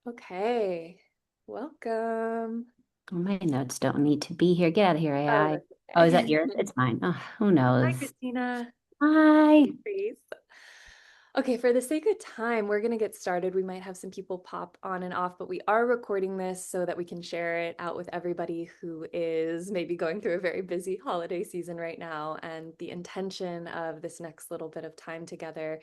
Okay, welcome. Oh, my notes don't need to be here. Get out of here, Oh, AI. that's Oh, is that okay. yours? It's mine. Oh, who Hi, knows? Christina. Hi. Grace. Okay, for the sake of time, we're going to get started. We might have some people pop on and off, but we are recording this so that we can share it out with everybody who is maybe going through a very busy holiday season right now. And the intention of this next little bit of time together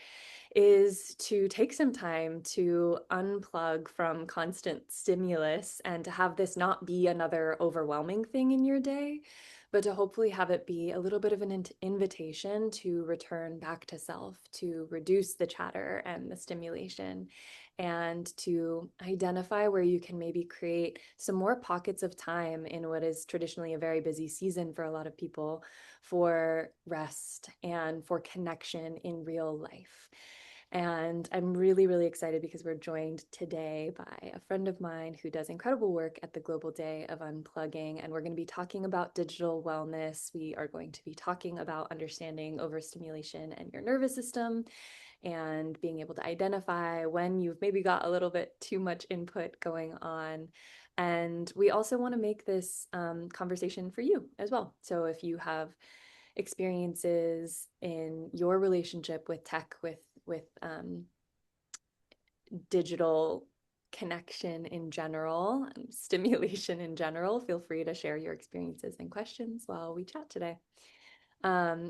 is to take some time to unplug from constant stimulus and to have this not be another overwhelming thing in your day, but to hopefully have it be a little bit of an invitation to return back to self, to reduce the chatter and the stimulation, and to identify where you can maybe create some more pockets of time in what is traditionally a very busy season for a lot of people for rest and for connection in real life. And I'm really, really excited because we're joined today by a friend of mine who does incredible work at the Global Day of Unplugging. And we're going to be talking about digital wellness. We are going to be talking about understanding overstimulation and your nervous system and being able to identify when you've maybe got a little bit too much input going on. And we also want to make this conversation for you as well. So if you have experiences in your relationship with tech, with digital connection in general, stimulation in general, feel free to share your experiences and questions while we chat today.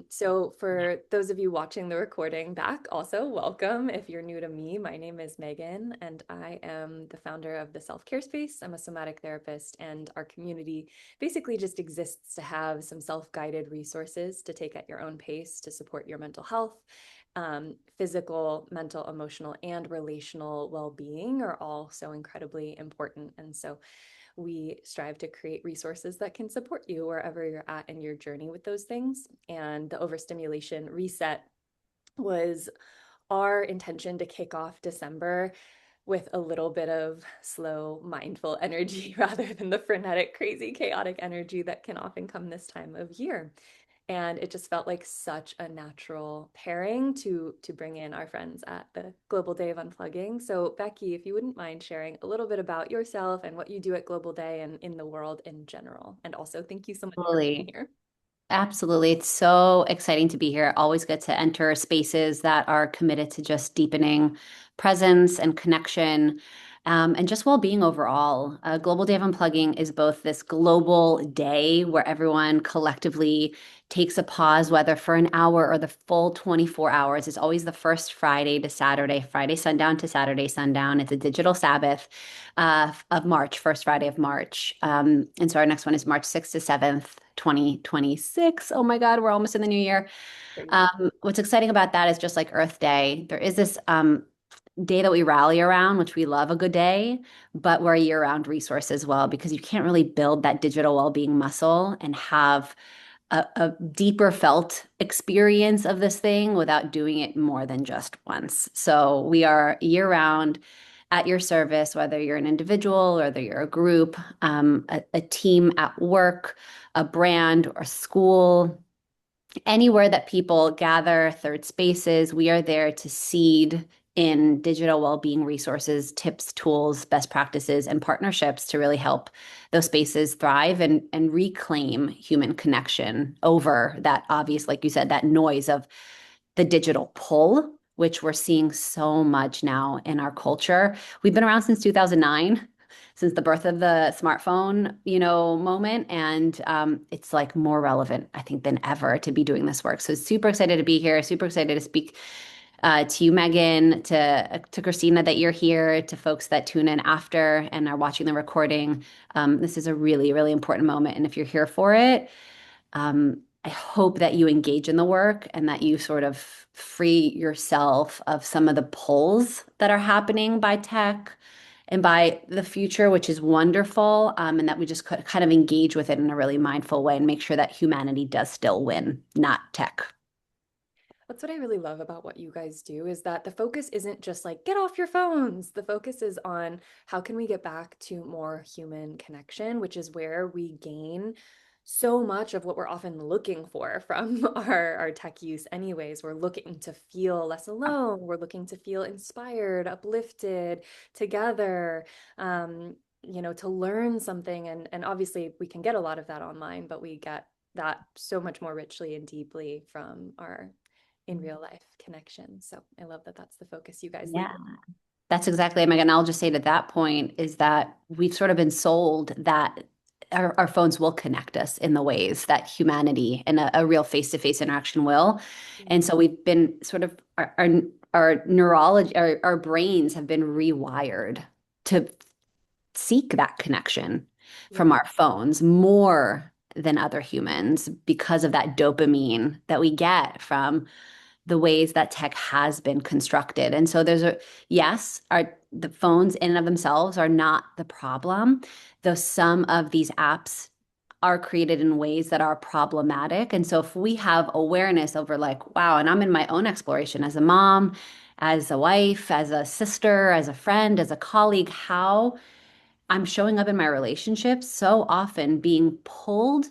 So for those of you watching the recording back, also welcome. If you're new to me, my name is Megan, and I am the founder of the Self-Care Space. I'm a somatic therapist, and our community basically just exists to have some self-guided resources to take at your own pace to support your mental health. Physical, mental, emotional, and relational well-being are all so incredibly important. And so we strive to create resources that can support you wherever you're at in your journey with those things. And the overstimulation reset was our intention to kick off December with a little bit of slow, mindful energy rather than the frenetic, crazy, chaotic energy that can often come this time of year. And it just felt like such a natural pairing to bring in our friends at the Global Day of Unplugging. So Becky, if you wouldn't mind sharing a little bit about yourself and what you do at Global Day and in the world in general. And also thank you so much for being Absolutely. here. Absolutely. It's so exciting to be here. Always good to enter spaces that are committed to just deepening presence and connection, and just well-being overall. Global Day of Unplugging is both this global day where everyone collectively takes a pause, whether for an hour or the full 24 hours. It's always the first Friday to Saturday, Friday sundown to Saturday sundown. It's a digital Sabbath of March, first Friday of March. And so our next one is March 6th to 7th. 2026. Oh my God, we're almost in the new year. Crazy. What's exciting about that is just like Earth Day, there is this day that we rally around, which we love a good day, but we're a year-round resource as well because you can't really build that digital well-being muscle and have a deeper felt experience of this thing without doing it more than just once. So we are year-round at your service, whether you're an individual or whether you're a group, a team at work, a brand or school, anywhere that people gather, third spaces, we are there to seed in digital well-being resources, tips, tools, best practices, and partnerships to really help those spaces thrive and reclaim human connection over that obvious, like you said, that noise of the digital pull, which we're seeing so much now in our culture. We've been around since 2009, since the birth of the smartphone, moment. And it's like more relevant, I think, than ever to be doing this work. So super excited to be here. Super excited to speak to you, Megan, to Christina, that you're here, to folks that tune in after and are watching the recording. This is a really, really important moment. And if you're here for it, I hope that you engage in the work and that you sort of free yourself of some of the pulls that are happening by tech and by the future, which is wonderful, and that we just kind of engage with it in a really mindful way and make sure that humanity does still win, not tech. That's what I really love about what you guys do is that the focus isn't just like get off your phones. The focus is on how can we get back to more human connection, which is where we gain so much of what we're often looking for from our tech use anyways. We're looking to feel less alone. We're looking to feel inspired, uplifted, together, to learn something. And obviously we can get a lot of that online, but we get that so much more richly and deeply from our in real life connection. So I love that that's the focus you guys lead Yeah. with. That's exactly, Megan. I'll just say to that point is that we've sort of been sold that our phones will connect us in the ways that humanity and a real face-to-face interaction will. And so we've been sort of our neurology, our brains have been rewired to seek that connection from Yeah. our phones more than other humans because of that dopamine that we get from the ways that tech has been constructed. And so yes, the phones in and of themselves are not the problem, though some of these apps are created in ways that are problematic. And so if we have awareness over like, wow, and I'm in my own exploration as a mom, as a wife, as a sister, as a friend, as a colleague, how I'm showing up in my relationships so often being pulled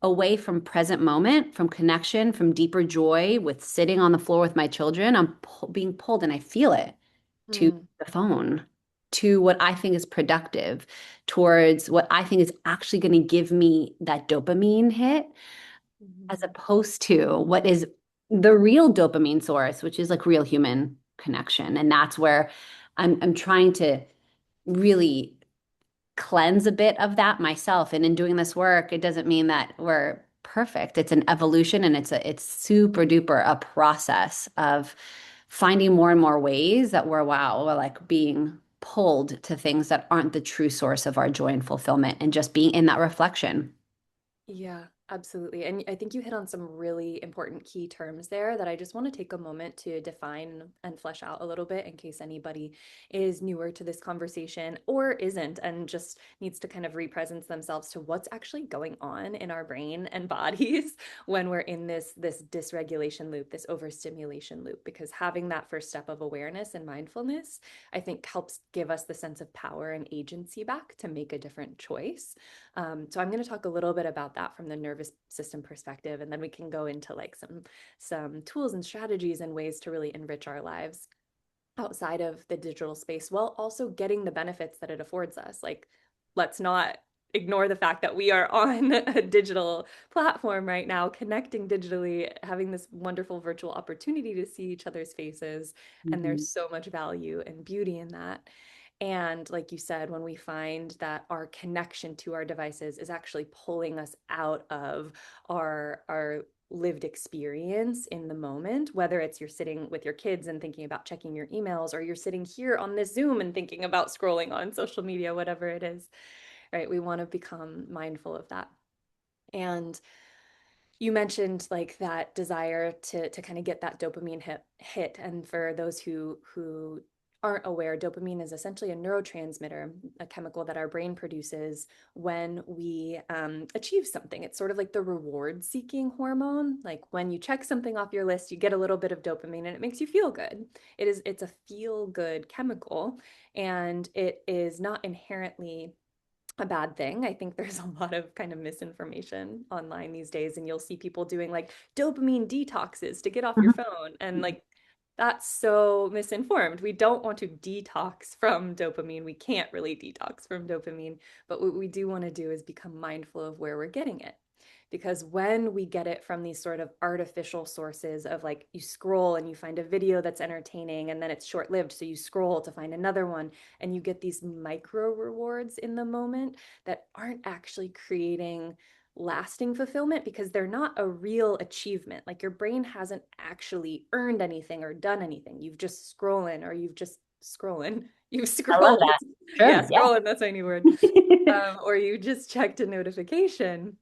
away from present moment, from connection, from deeper joy with sitting on the floor with my children. Being pulled and I feel it to Mm. the phone, to what I think is productive, towards what I think is actually going to give me that dopamine hit, as Mhm. opposed to what is the real dopamine source, which is like real human connection. And that's where I'm trying to really cleanse a bit of that myself. And in doing this work, it doesn't mean that we're perfect. It's an evolution and it's super duper a process of finding more and more ways that we're like being pulled to things that aren't the true source of our joy and fulfillment and just being in that reflection. Yeah, absolutely. And I think you hit on some really important key terms there that I just want to take a moment to define and flesh out a little bit in case anybody is newer to this conversation or isn't and just needs to kind of represent themselves to what's actually going on in our brain and bodies when we're in this dysregulation loop, this overstimulation loop, because having that first step of awareness and mindfulness, I think helps give us the sense of power and agency back to make a different choice. So I'm going to talk a little bit about that from the nervous system perspective, and then we can go into like some tools and strategies and ways to really enrich our lives outside of the digital space while also getting the benefits that it affords us. Like, let's not ignore the fact that we are on a digital platform right now, connecting digitally, having this wonderful virtual opportunity to see each other's faces. And Mhm. there's so much value and beauty in that. And like you said, when we find that our connection to our devices is actually pulling us out of our lived experience in the moment, whether it's you're sitting with your kids and thinking about checking your emails, or you're sitting here on this Zoom and thinking about scrolling on social media, whatever it is, right? We want to become mindful of that. And you mentioned like that desire to kind of get that dopamine hit. And for those who aren't aware, dopamine is essentially a neurotransmitter, a chemical that our brain produces when we achieve something. It's sort of like the reward seeking hormone. Like when you check something off your list, you get a little bit of dopamine and it makes you feel good. It's a feel good chemical, and it is not inherently a bad thing. I think there's a lot of kind of misinformation online these days, and you'll see people doing like dopamine detoxes to get off your Mhm. phone. And like, that's so misinformed. We don't want to detox from dopamine. We can't really detox from dopamine, but what we do want to do is become mindful of where we're getting it. Because when we get it from these sort of artificial sources of like you scroll and you find a video that's entertaining and then it's short lived, so you scroll to find another one and you get these micro rewards in the moment that aren't actually creating lasting fulfillment because they're not a real achievement. Like your brain hasn't actually earned anything or done anything. You've just scrolling or you've just scrolling. You've I love scrolled. that. Yeah, Sure. Yeah. scrolling, that's my new word. Or you just checked a notification,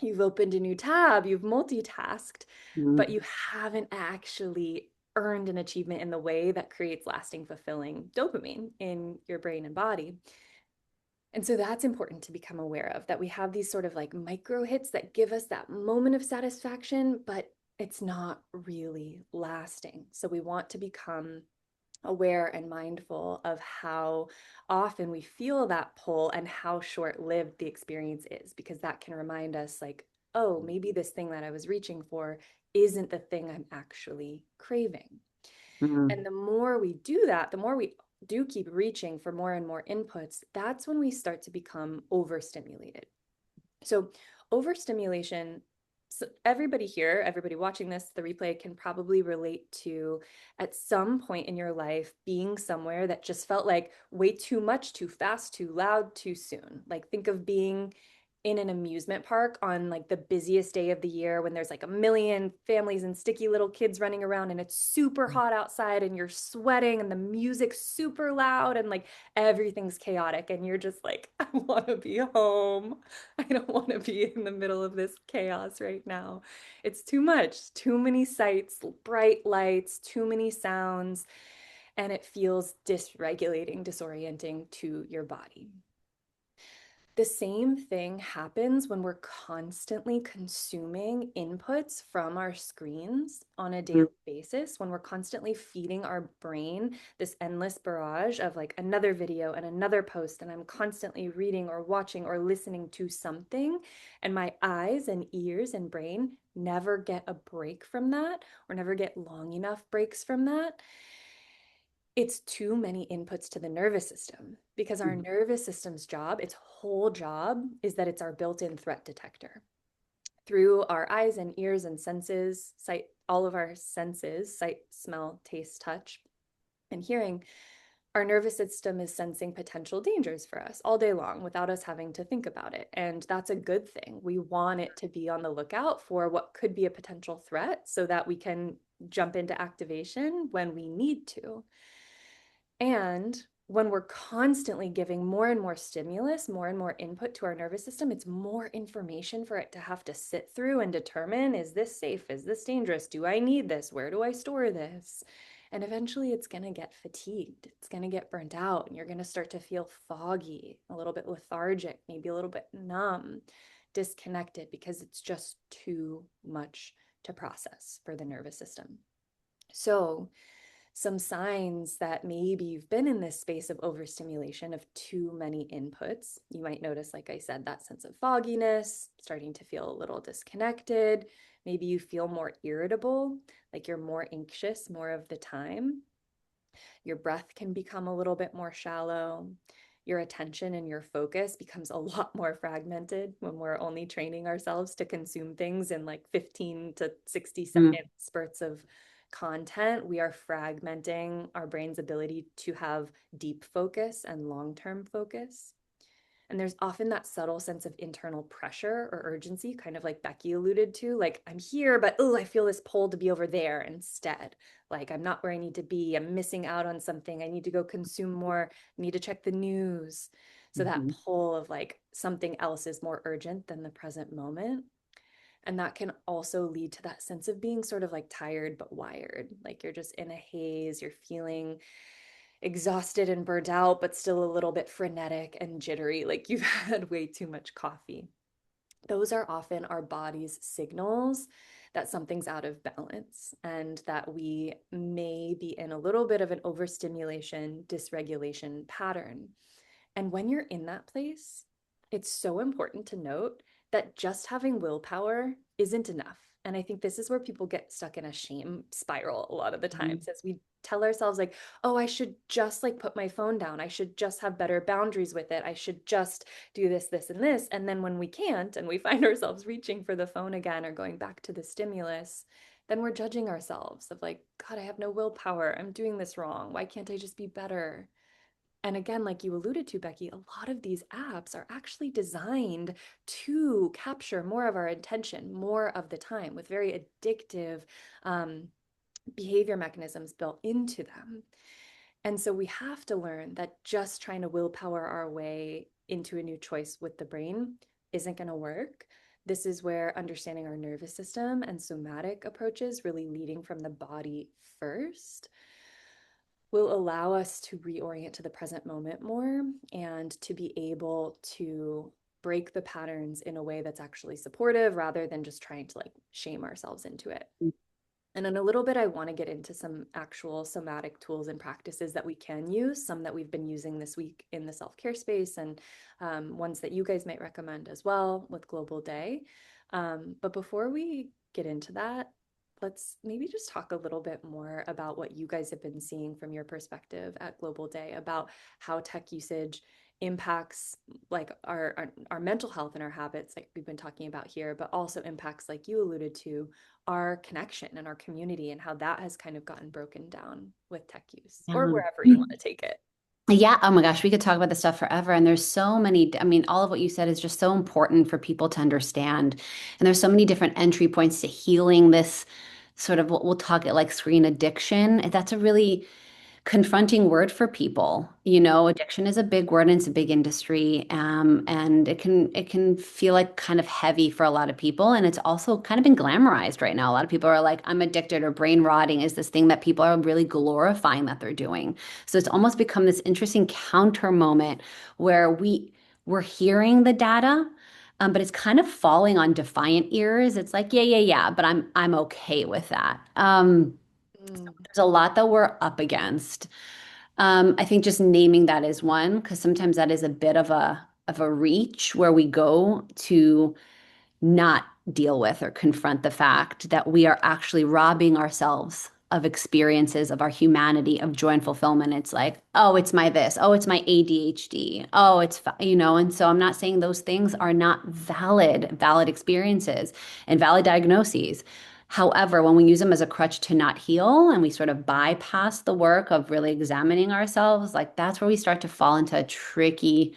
you've opened a new tab, you've multitasked, but Mhm. you haven't actually earned an achievement in the way that creates lasting, fulfilling dopamine in your brain and body. And so that's important to become aware of, that we have these sort of like micro hits that give us that moment of satisfaction, but it's not really lasting. So we want to become aware and mindful of how often we feel that pull and how short-lived the experience is, because that can remind us like, oh, maybe this thing that I was reaching for isn't the thing I'm actually craving. Mhm. And the more we do that, the more we do keep reaching for more and more inputs, that's when we start to become overstimulated. So, overstimulation, so everybody here, everybody watching this, the replay can probably relate to at some point in your life being somewhere that just felt like way too much, too fast, too loud, too soon. Like, think of being in an amusement park on like the busiest day of the year when there's like a million families and sticky little kids running around and it's super hot outside and you're sweating and the music's super loud and like everything's chaotic and you're just like, I want to be home. I don't want to be in the middle of this chaos right now. It's too much, too many sights, bright lights, too many sounds, and it feels dysregulating, disorienting to your body. The same thing happens when we're constantly consuming inputs from our screens on a daily basis, when we're constantly feeding our brain this endless barrage of like another video and another post, and I'm constantly reading or watching or listening to something, and my eyes and ears and brain never get a break from that or never get long enough breaks from that. It's too many inputs to the nervous system because our Mhm. nervous system's job, its whole job, is that it's our built-in threat detector. Through our eyes and ears and senses, sight, all of our senses, sight, smell, taste, touch, and hearing, our nervous system is sensing potential dangers for us all day long without us having to think about it. And that's a good thing. We want it to be on the lookout for what could be a potential threat so that we can jump into activation when we need to. And when we're constantly giving more and more stimulus, more and more input to our nervous system, it's more information for it to have to sit through and determine, is this safe? Is this dangerous? Do I need this? Where do I store this? And eventually it's going to get fatigued. It's going to get burnt out, and you're going to start to feel foggy, a little bit lethargic, maybe a little bit numb, disconnected, because it's just too much to process for the nervous system. So, some signs that maybe you've been in this space of overstimulation of too many inputs. You might notice, like I said, that sense of fogginess, starting to feel a little disconnected. Maybe you feel more irritable, like you're more anxious more of the time. Your breath can become a little bit more shallow. Your attention and your focus becomes a lot more fragmented when we're only training ourselves to consume things in like 15 to 60-second spurts of content. We are fragmenting our brain's ability to have deep focus and long-term focus. And there's often that subtle sense of internal pressure or urgency, kind of like Becky alluded to, like I'm here, but oh, I feel this pull to be over there instead. Like I'm not where I need to be. I'm missing out on something. I need to go consume more. I need to check the news. So that Mhm. pull of like something else is more urgent than the present moment. And that can also lead to that sense of being sort of like tired but wired. Like you're just in a haze, you're feeling exhausted and burnt out, but still a little bit frenetic and jittery, like you've had way too much coffee. Those are often our body's signals that something's out of balance and that we may be in a little bit of an overstimulation, dysregulation pattern. And when you're in that place, it's so important to note that just having willpower isn't enough. And I think this is where people get stuck in a shame spiral a lot of the Mhm. times as we tell ourselves like, oh, I should just like put my phone down. I should just have better boundaries with it. I should just do this, this, and this. And then when we can't and we find ourselves reaching for the phone again or going back to the stimulus, then we're judging ourselves of like, God, I have no willpower. I'm doing this wrong. Why can't I just be better? And again, like you alluded to, Becky, a lot of these apps are actually designed to capture more of our attention more of the time with very addictive um, behavior mechanisms built into them. And so we have to learn that just trying to willpower our way into a new choice with the brain isn't going to work. This is where understanding our nervous system and somatic approaches, really leading from the body first, will allow us to reorient to the present moment more and to be able to break the patterns in a way that's actually supportive rather than just trying to like shame ourselves into it. And in a little bit, I want to get into some actual somatic tools and practices that we can use, some that we've been using this week in the self-care space, and ones that you guys might recommend as well with Global Day. But before we get into that, let's maybe just talk a little bit more about what you guys have been seeing from your perspective at Global Day about how tech usage impacts like our mental health and our habits like we've been talking about here, but also impacts, like you alluded to, our connection and our community and how that has kind of gotten broken down with tech use or Yeah. wherever you want to take it. Yeah, oh my gosh, we could talk about this stuff forever. And there's so many, I mean, all of what you said is just so important for people to understand. And there's so many different entry points to healing this sort of what we'll talk it like screen addiction. That's a really confronting word for people. You know, addiction is a big word and it's a big industry. And it can feel like kind of heavy for a lot of people. And it's also kind of been glamorized right now. A lot of people are like, I'm addicted or brain rotting is this thing that people are really glorifying that they're doing. So it's almost become this interesting counter moment where we're hearing the data. But it's kind of falling on defiant ears. It's like, yeah, yeah, yeah, but I'm okay with that. Mm, There's a lot that we're up against. I think just naming that is one, because sometimes that is a bit of a reach where we go to not deal with or confront the fact that we are actually robbing ourselves of experiences of our humanity, of joy and fulfillment. It's like, oh, it's my this, oh, it's my ADHD, oh, you know, and so I'm not saying those things are not valid experiences and valid diagnoses. However, when we use them as a crutch to not heal and we sort of bypass the work of really examining ourselves, like that's where we start to fall into a tricky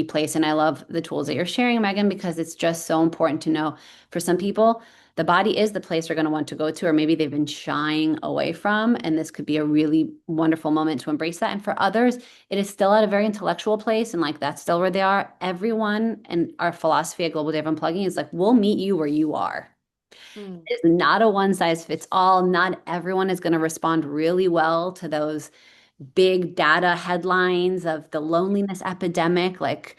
place. And I love the tools that you're sharing, Megan, because it's just so important to know for some people, the body is the place they're going to want to go to, or maybe they've been shying away from. And this could be a really wonderful moment to embrace that. And for others, it is still at a very intellectual place. And like that's still where they are. Everyone and our philosophy at Global Day of Unplugging is like, we'll meet you where you are. mm, It's not a one size fits all. Not everyone is going to respond really well to those big data headlines of the loneliness epidemic. Like,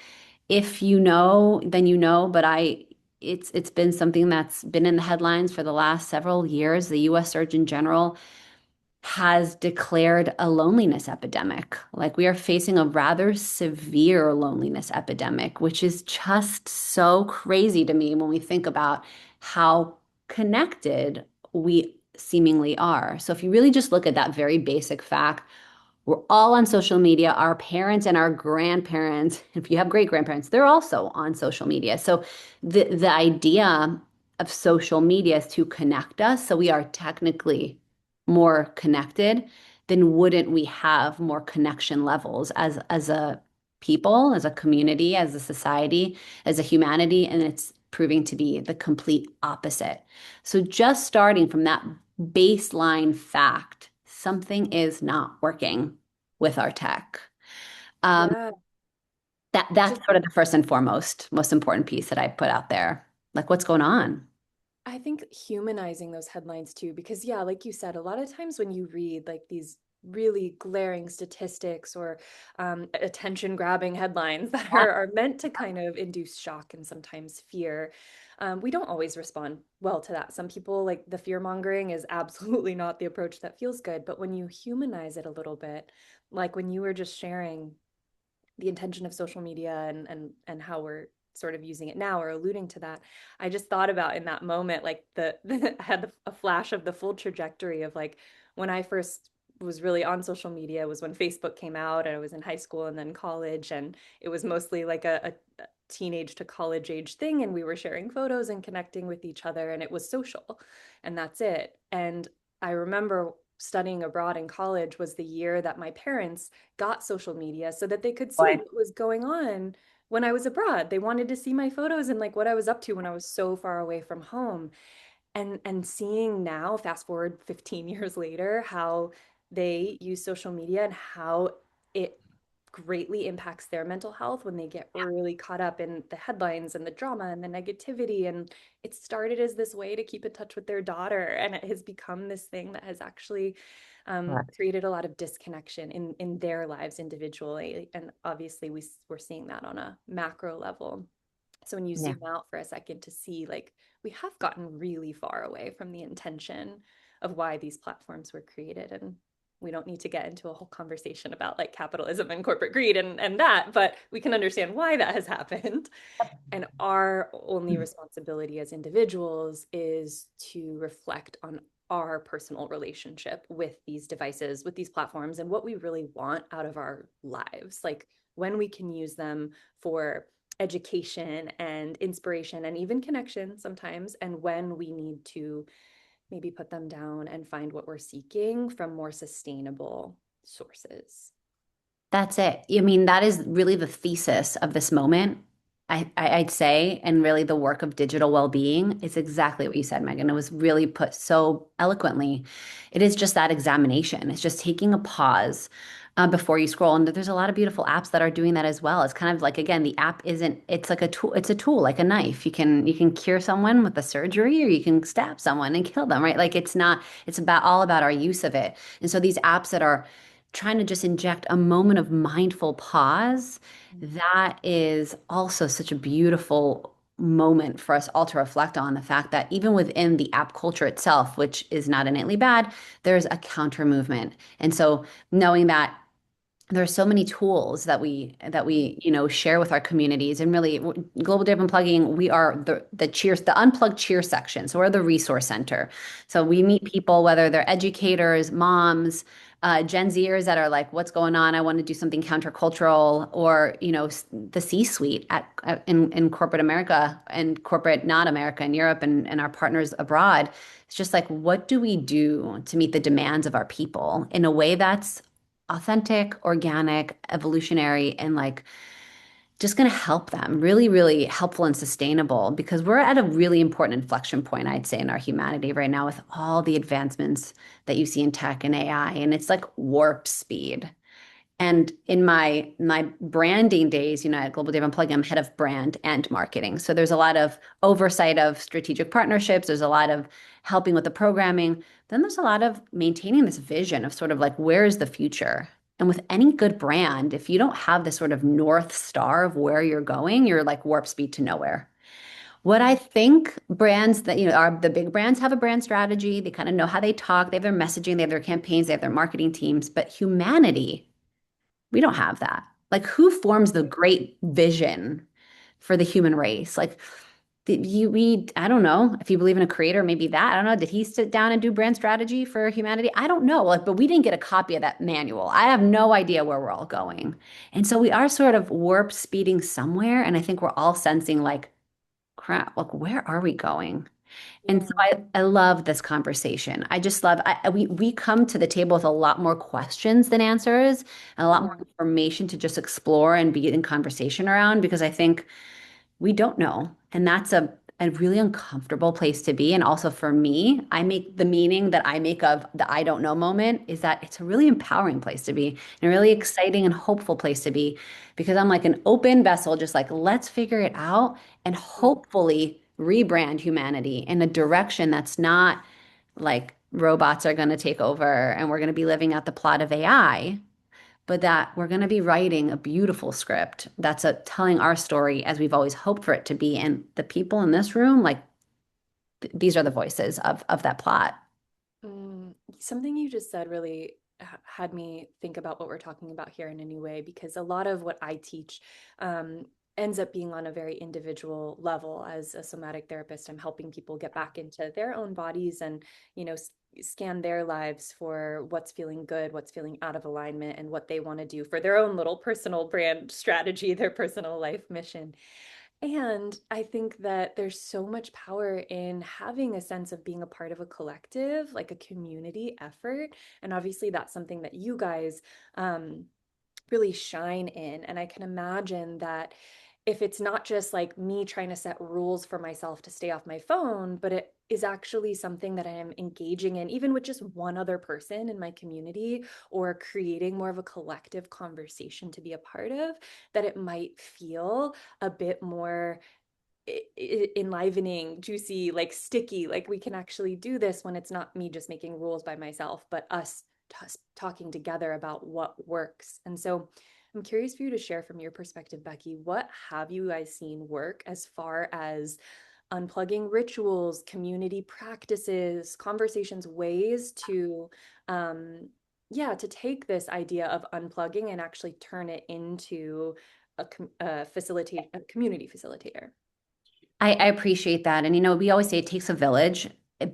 if you know, then you know, but it's been something that's been in the headlines for the last several years. The US Surgeon General has declared a loneliness epidemic. Like we are facing a rather severe loneliness epidemic, which is just so crazy to me when we think about how connected we seemingly are. So if you really just look at that very basic fact, we're all on social media. Our parents and our grandparents, if you have great grandparents, they're also on social media. So the idea of social media is to connect us. So we are technically more connected, then wouldn't we have more connection levels as a people, as a community, as a society, as a humanity? And it's proving to be the complete opposite. So just starting from that baseline fact, something is not working with our tech. Um, yeah, that's just sort of the first and foremost, most important piece that I put out there. Like, what's going on? I think humanizing those headlines too, because yeah, like you said, a lot of times when you read like these really glaring statistics or attention grabbing headlines that Yeah, are meant to kind of induce shock and sometimes fear, we don't always respond well to that. Some people, like the fear mongering is absolutely not the approach that feels good. But when you humanize it a little bit, like when you were just sharing the intention of social media and how we're sort of using it now or alluding to that, I just thought about in that moment like I had a flash of the full trajectory of like when I first was really on social media was when Facebook came out and I was in high school and then college, and it was mostly like a teenage to college age thing, and we were sharing photos and connecting with each other and it was social, and that's it. And I remember studying abroad in college was the year that my parents got social media so that they could see boy. what was going on when I was abroad. They wanted to see my photos and like what I was up to when I was so far away from home. And seeing now, fast forward 15 years later, how they use social media and how it greatly impacts their mental health when they get really caught up in the headlines and the drama and the negativity. And it started as this way to keep in touch with their daughter, and it has become this thing that has actually created a lot of disconnection in their lives individually. And obviously, we're seeing that on a macro level. So when you Yeah. zoom out for a second to see, like, we have gotten really far away from the intention of why these platforms were created. And we don't need to get into a whole conversation about like capitalism and corporate greed and that, but we can understand why that has happened. And our only responsibility as individuals is to reflect on our personal relationship with these devices, with these platforms, and what we really want out of our lives. Like when we can use them for education and inspiration and even connection sometimes, and when we need to maybe put them down and find what we're seeking from more sustainable sources. That's it. I mean, that is really the thesis of this moment. I'd say, and really the work of digital well-being is exactly what you said, Megan. It was really put so eloquently. It is just that examination. It's just taking a pause before you scroll. And there's a lot of beautiful apps that are doing that as well. It's kind of like, again, the app isn't, it's like a tool, it's a tool, like a knife. You can cure someone with a surgery or you can stab someone and kill them, right? Like it's not, it's about all about our use of it. And so these apps that are trying to just inject a moment of mindful pause, that is also such a beautiful moment for us all to reflect on the fact that even within the app culture itself, which is not innately bad, there's a counter movement. And so knowing that there are so many tools that we share with our communities, and really global data unplugging, we are the unplugged cheer section, so we're the resource center. So we meet people, whether they're educators, moms, Gen Zers that are like, what's going on, I want to do something countercultural, or the C-suite in corporate America and corporate not America, in Europe, and our partners abroad. It's just like, what do we do to meet the demands of our people in a way that's authentic, organic, evolutionary, and like just going to help them, really, really helpful and sustainable, because we're at a really important inflection point, I'd say, in our humanity right now with all the advancements that you see in tech and AI. And it's like warp speed. And in my branding days, at Global Data Unplugged, I'm head of brand and marketing. So there's a lot of oversight of strategic partnerships. There's a lot of helping with the programming. Then there's a lot of maintaining this vision of sort of like, where is the future? And with any good brand, if you don't have this sort of North Star of where you're going, you're like warp speed to nowhere. What I think brands that, are the big brands have a brand strategy. They kind of know how they talk. They have their messaging, they have their campaigns, they have their marketing teams. But humanity, we don't have that. Like, who forms the great vision for the human race? Like, I don't know if you believe in a creator, maybe that. I don't know. Did he sit down and do brand strategy for humanity? I don't know. Like, but we didn't get a copy of that manual. I have no idea where we're all going. And so we are sort of warp speeding somewhere. And I think we're all sensing like, crap, like, where are we going? And so Yeah. I love this conversation. I just love we come to the table with a lot more questions than answers and a lot more Mm. information to just explore and be in conversation around, because I think we don't know. And that's a really uncomfortable place to be. And also for me, I make the meaning that I make of the I don't know moment is that it's a really empowering place to be and a really exciting and hopeful place to be, because I'm like an open vessel, just like, let's figure it out and hopefully rebrand humanity in a direction that's not like robots are going to take over and we're going to be living out the plot of AI, but that we're going to be writing a beautiful script that's telling our story as we've always hoped for it to be. And the people in this room, like these are the voices of that plot. Something you just said really had me think about what we're talking about here in a new way, because a lot of what I teach um, ends up being on a very individual level. As a somatic therapist, I'm helping people get back into their own bodies and, scan their lives for what's feeling good, what's feeling out of alignment, and what they want to do for their own little personal brand strategy, their personal life mission. And I think that there's so much power in having a sense of being a part of a collective, like a community effort. And obviously, that's something that you guys um, really shine in. And I can imagine that if it's not just like me trying to set rules for myself to stay off my phone, but it is actually something that I am engaging in, even with just one other person in my community, or creating more of a collective conversation to be a part of, that it might feel a bit more enlivening, juicy, like sticky. Like we can actually do this when it's not me just making rules by myself, but us talking together about what works. And so I'm curious for you to share from your perspective, Becky, what have you guys seen work as far as unplugging rituals, community practices, conversations, ways to, um, yeah, to take this idea of unplugging and actually turn it into a community facilitator. I appreciate that. And, we always say it takes a village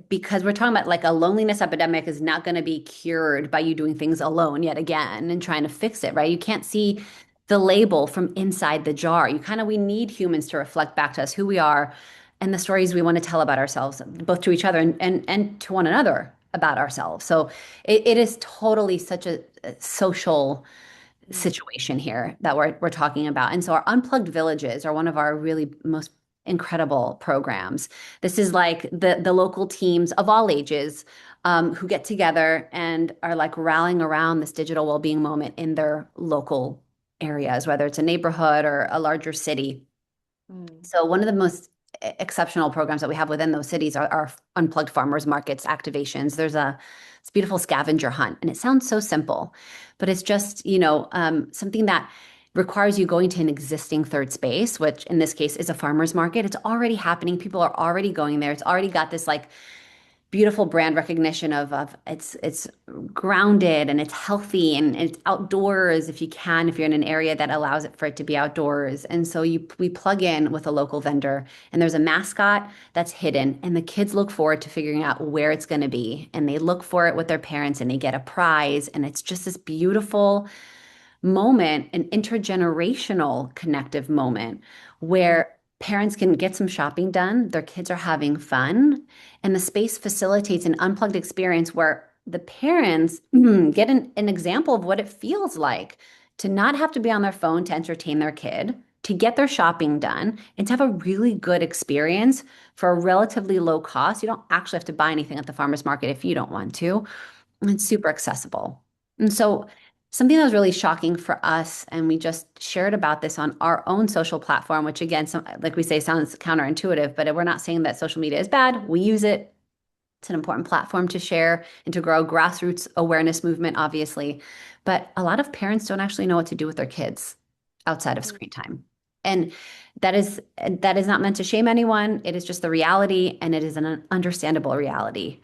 because we're talking about like a loneliness epidemic is not going to be cured by you doing things alone yet again and trying to fix it, right? You can't see the label from inside the jar. We need humans to reflect back to us who we are and the stories we want to tell about ourselves, both to each other and to one another about ourselves. So it is totally such a social Mm, situation here that we're talking about. And so our unplugged villages are one of our really most incredible programs. This is like the local teams of all ages who get together and are like rallying around this digital well-being moment in their local areas, whether it's a neighborhood or a larger city. mm, So one of the most exceptional programs that we have within those cities are unplugged farmers markets activations. It's a beautiful scavenger hunt, and it sounds so simple, but it's just something that requires you going to an existing third space, which in this case is a farmers market. It's already happening. People are already going there. It's already got this like beautiful brand recognition of it's grounded and it's healthy and it's outdoors if you can, if you're in an area that allows it for it to be outdoors. And so we plug in with a local vendor and there's a mascot that's hidden and the kids look forward to figuring out where it's going to be and they look for it with their parents and they get a prize and it's just this beautiful moment, an intergenerational connective moment mm, where parents can get some shopping done, their kids are having fun, and the space facilitates an unplugged experience where the parents get an example of what it feels like to not have to be on their phone to entertain their kid, to get their shopping done, and to have a really good experience for a relatively low cost. You don't actually have to buy anything at the farmer's market if you don't want to. And it's super accessible. And so, something that was really shocking for us, and we just shared about this on our own social platform, which again, like we say, sounds counterintuitive, but we're not saying that social media is bad. We use it. It's an important platform to share and to grow grassroots awareness movement, obviously. But a lot of parents don't actually know what to do with their kids outside of mm. screen time. And that is not meant to shame anyone. It is just the reality, and it is an understandable reality.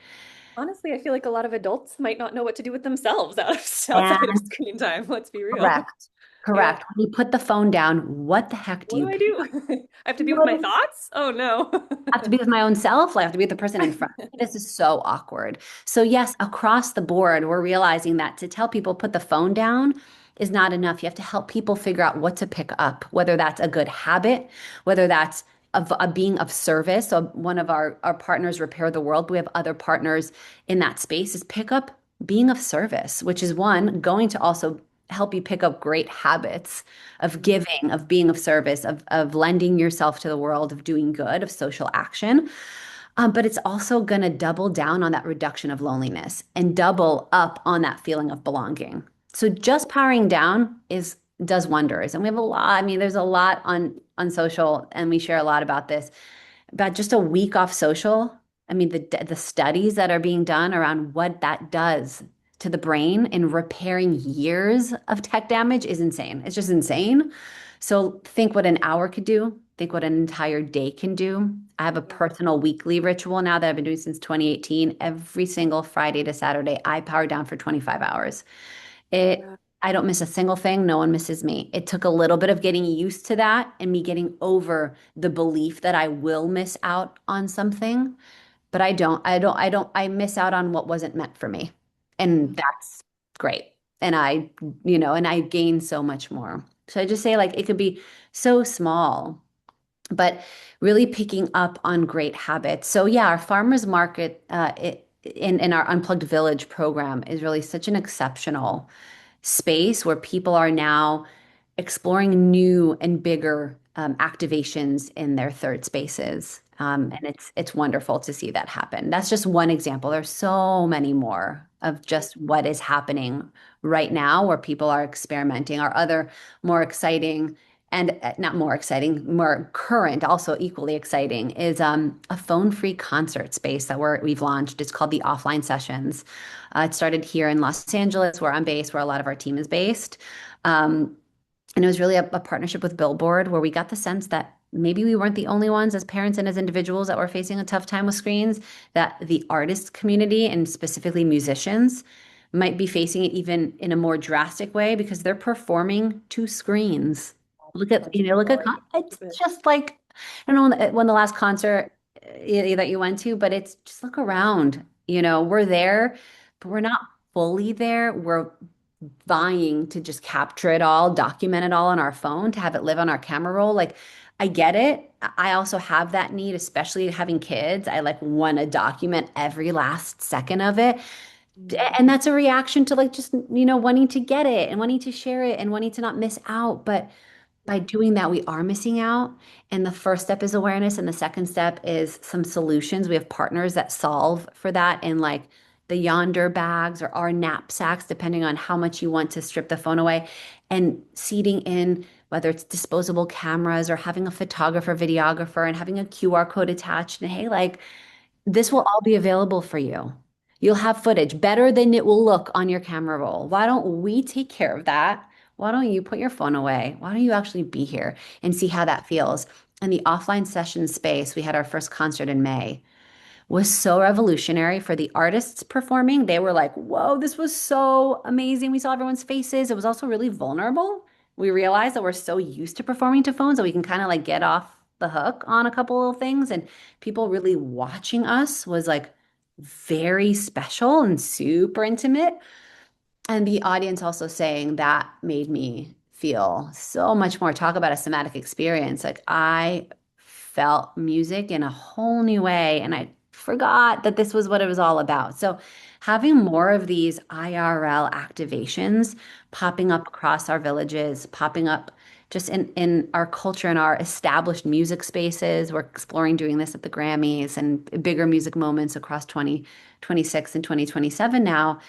Honestly, I feel like a lot of adults might not know what to do with themselves outside of And screen time. Let's be real. correct. Yeah. Correct. When you put the phone down, what the heck do What do you I pick do? up? I have to be with my Literally thoughts? Oh no. have to be with my own self. I have to be with the person in front. This is so awkward. So yes, across the board, we're realizing that to tell people put the phone down is not enough. You have to help people figure out what to pick up, whether that's a good habit, whether that's a being of service. So one of our partners, Repair the World, we have other partners in that space, is pick up being of service, which is one going to also help you pick up great habits of Mm, giving, of being of service, of lending yourself to the world, of doing good, of social action. But it's also going to double down on that reduction of loneliness and double up on that feeling of belonging. So just powering down is does wonders. And we have a lot, I mean, there's a lot on social, and we share a lot about this. About just a week off social, I mean, the studies that are being done around what that does to the brain in repairing years of tech damage is insane. It's just insane. So think what an hour could do. Think what an entire day can do. I have a yeah. personal weekly ritual now that I've been doing since 2018. Every single Friday to Saturday, I power down for 25 hours. It, Wow. I don't miss a single thing. No one misses me. It took a little bit of getting used to that and me getting over the belief that I will miss out on something, but I miss out on what wasn't meant for me. And Mm, that's great. And I gain so much more. So I just say like it could be so small, but really picking up on great habits. So yeah, our farmers market in our Unplugged Village program is really such an exceptional space where people are now exploring new and bigger activations in their third spaces. And it's wonderful to see that happen. That's just one example. There's so many more of just what is happening right now where people are experimenting. Our other more exciting and not more exciting, more current, also equally exciting is a phone-free concert space that we've launched. It's called the Offline Sessions. It started here in Los Angeles, where I'm based, where a lot of our team is based. And it was really a partnership with Billboard where we got the sense that maybe we weren't the only ones as parents and as individuals that were facing a tough time with screens, that the artist community and specifically musicians might be facing it even in a more drastic way because they're performing to screens. Look at, Much look at, more it's inclusive. just like, I don't know when the last concert that you went to, but it's just look around. We're there, but we're not fully there. We're vying to just capture it all, document it all on our phone, to have it live on our camera roll. Like, I get it. I also have that need, especially having kids. I like want to document every last second of it. Mm, And that's a reaction to like just, wanting to get it and wanting to share it and wanting to not miss out. But by yeah. doing that, we are missing out. And the first step is awareness, and the second step is some solutions. We have partners that solve for that in like the Yonder bags or our knapsacks, depending on how much you want to strip the phone away, and seating in whether it's disposable cameras or having a photographer, videographer, and having a QR code attached. And hey, like this will Yeah. all be available for you. You'll have footage better than it will look on your camera roll. Why don't we take care of that? Why don't you put your phone away? Why don't you actually be here and see how that feels? And the offline session space, we had our first concert in May, was so revolutionary for the artists performing. They were like, whoa, this was so amazing. We saw everyone's faces. It was also really vulnerable. We realized that we're so used to performing to phones that we can kind of like get off the hook on a couple of things. And people really watching us was like very special and super intimate. And the audience also saying that made me feel so much more. Talk about a somatic experience. Like I felt music in a whole new way, and I forgot that this was what it was all about. So, having more of these IRL activations popping up across our villages, popping up just in our culture and our established music spaces. We're exploring doing this at the Grammys and bigger music moments across 2026 and 2027 now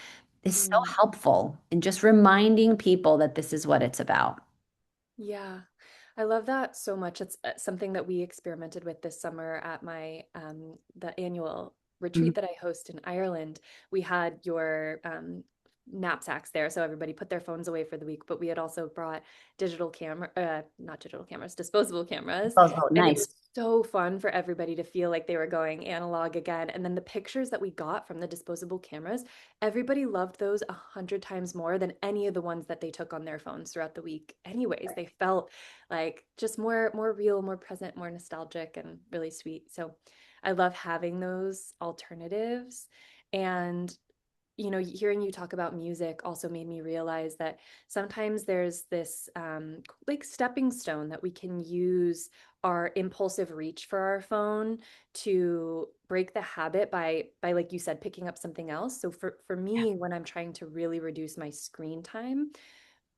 is so Mm. helpful in just reminding people that this is what it's about. Yeah, I love that so much. It's something that we experimented with this summer at my the annual Mhm. retreat that I host in Ireland. We had your knapsacks there, so everybody put their phones away for the week. But we had also brought not digital cameras, disposable cameras, Oh, and it nice. was so fun for everybody to feel like they were going analog again. And then the pictures that we got from the disposable cameras, everybody loved those 100 times more than any of the ones that they took on their phones throughout the week. Anyways, they felt like just more real, more present, more nostalgic, and really sweet. So I love having those alternatives. And hearing you talk about music also made me realize that sometimes there's this like stepping stone that we can use our impulsive reach for our phone to break the habit by like you said, picking up something else. So for me, when I'm trying to really reduce my screen time,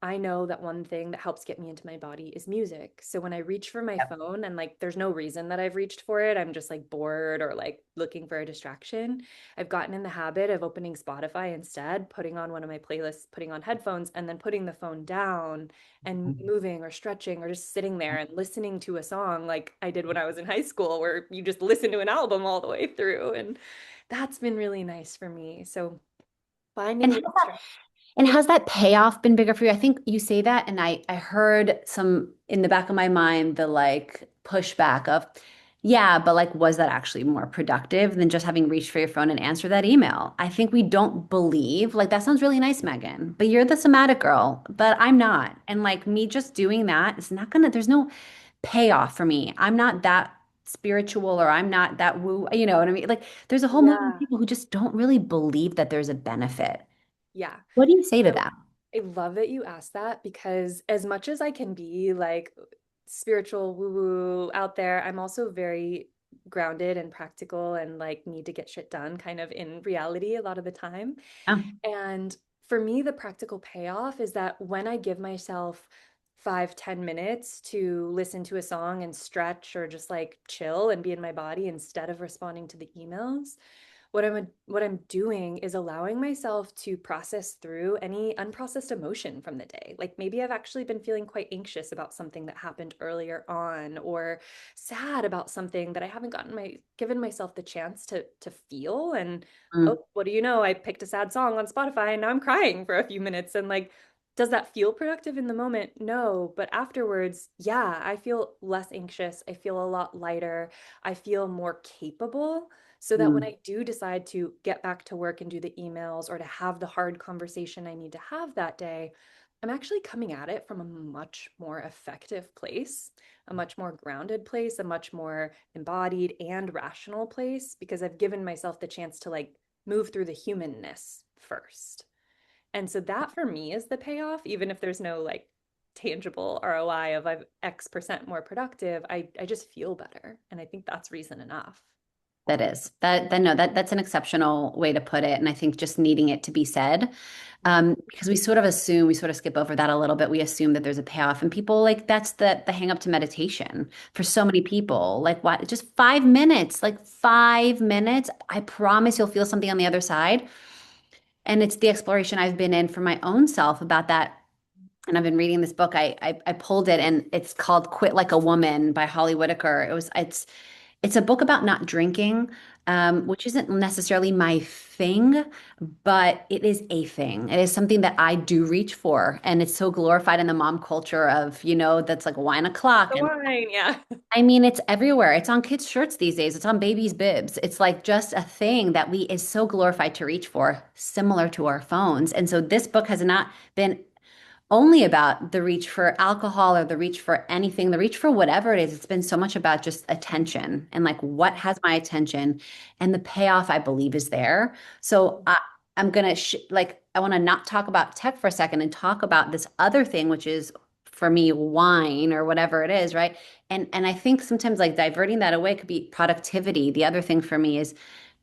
I know that one thing that helps get me into my body is music. So when I reach for my phone and like there's no reason that I've reached for it, I'm just like bored or like looking for a distraction. I've gotten in the habit of opening Spotify instead, putting on one of my playlists, putting on headphones, and then putting the phone down and moving or stretching or just sitting there and listening to a song like I did when I was in high school, where you just listen to an album all the way through. And that's been really nice for me. So And finding how the distraction. And has that payoff been bigger for you? I think you say that, and I heard some in the back of my mind the like pushback of, yeah, but like, was that actually more productive than just having reached for your phone and answer that email? I think we don't believe, like, that sounds really nice, Megan, but you're the somatic girl, but I'm not. And like, me just doing that is not gonna, there's no payoff for me. I'm not that spiritual or I'm not that woo, you know what I mean? Like, there's a whole million Yeah. people who just don't really believe that there's a benefit. Yeah. What do you say to I, that? I love that you asked that, because as much as I can be like spiritual woo woo out there, I'm also very grounded and practical and like need to get shit done kind of in reality a lot of the time. Oh, And for me, the practical payoff is that when I give myself 5, 10 minutes to listen to a song and stretch or just like chill and be in my body instead of responding to the emails, what I'm doing is allowing myself to process through any unprocessed emotion from the day. Like maybe I've actually been feeling quite anxious about something that happened earlier on, or sad about something that I haven't given myself the chance to feel. And oh, mm, what do you know? I picked a sad song on Spotify and now I'm crying for a few minutes. And like Does that feel productive in the moment? No, but afterwards, yeah, I feel less anxious. I feel a lot lighter. I feel more capable so that when Mm, I do decide to get back to work and do the emails or to have the hard conversation I need to have that day, I'm actually coming at it from a much more effective place, a much more grounded place, a much more embodied and rational place because I've given myself the chance to like move through the humanness first. And so that for me is the payoff, even if there's no like tangible ROI of I'm X% more productive, I just feel better. And I think that's reason enough. that is that no, that's an exceptional way to put it. And I think just needing it to be said. Because we sort of assume, we sort of skip over that a little bit. We assume that there's a payoff, and people like that's the hang up to meditation for so many people. Like what? Just 5 minutes, like 5 minutes. I promise you'll feel something on the other side. And it's the exploration I've been in for my own self about that. And I've been reading this book. I pulled it, and it's called "Quit Like a Woman" by Holly Whitaker. It's a book about not drinking, which isn't necessarily my thing, but it is a thing. It is something that I do reach for. And it's so glorified in the mom culture of, that's like wine o'clock. The And wine, yeah. I mean, it's everywhere. It's on kids' shirts these days. It's on babies' bibs. It's like just a thing that we is so glorified to reach for, similar to our phones. And so this book has not been only about the reach for alcohol or the reach for anything, the reach for whatever it is. It's been so much about just attention and like what has my attention, and the payoff I believe is there. So I'm gonna I want to not talk about tech for a second and talk about this other thing, which is for me wine or whatever it is, right? And I think sometimes like diverting that away could be productivity. The other thing for me is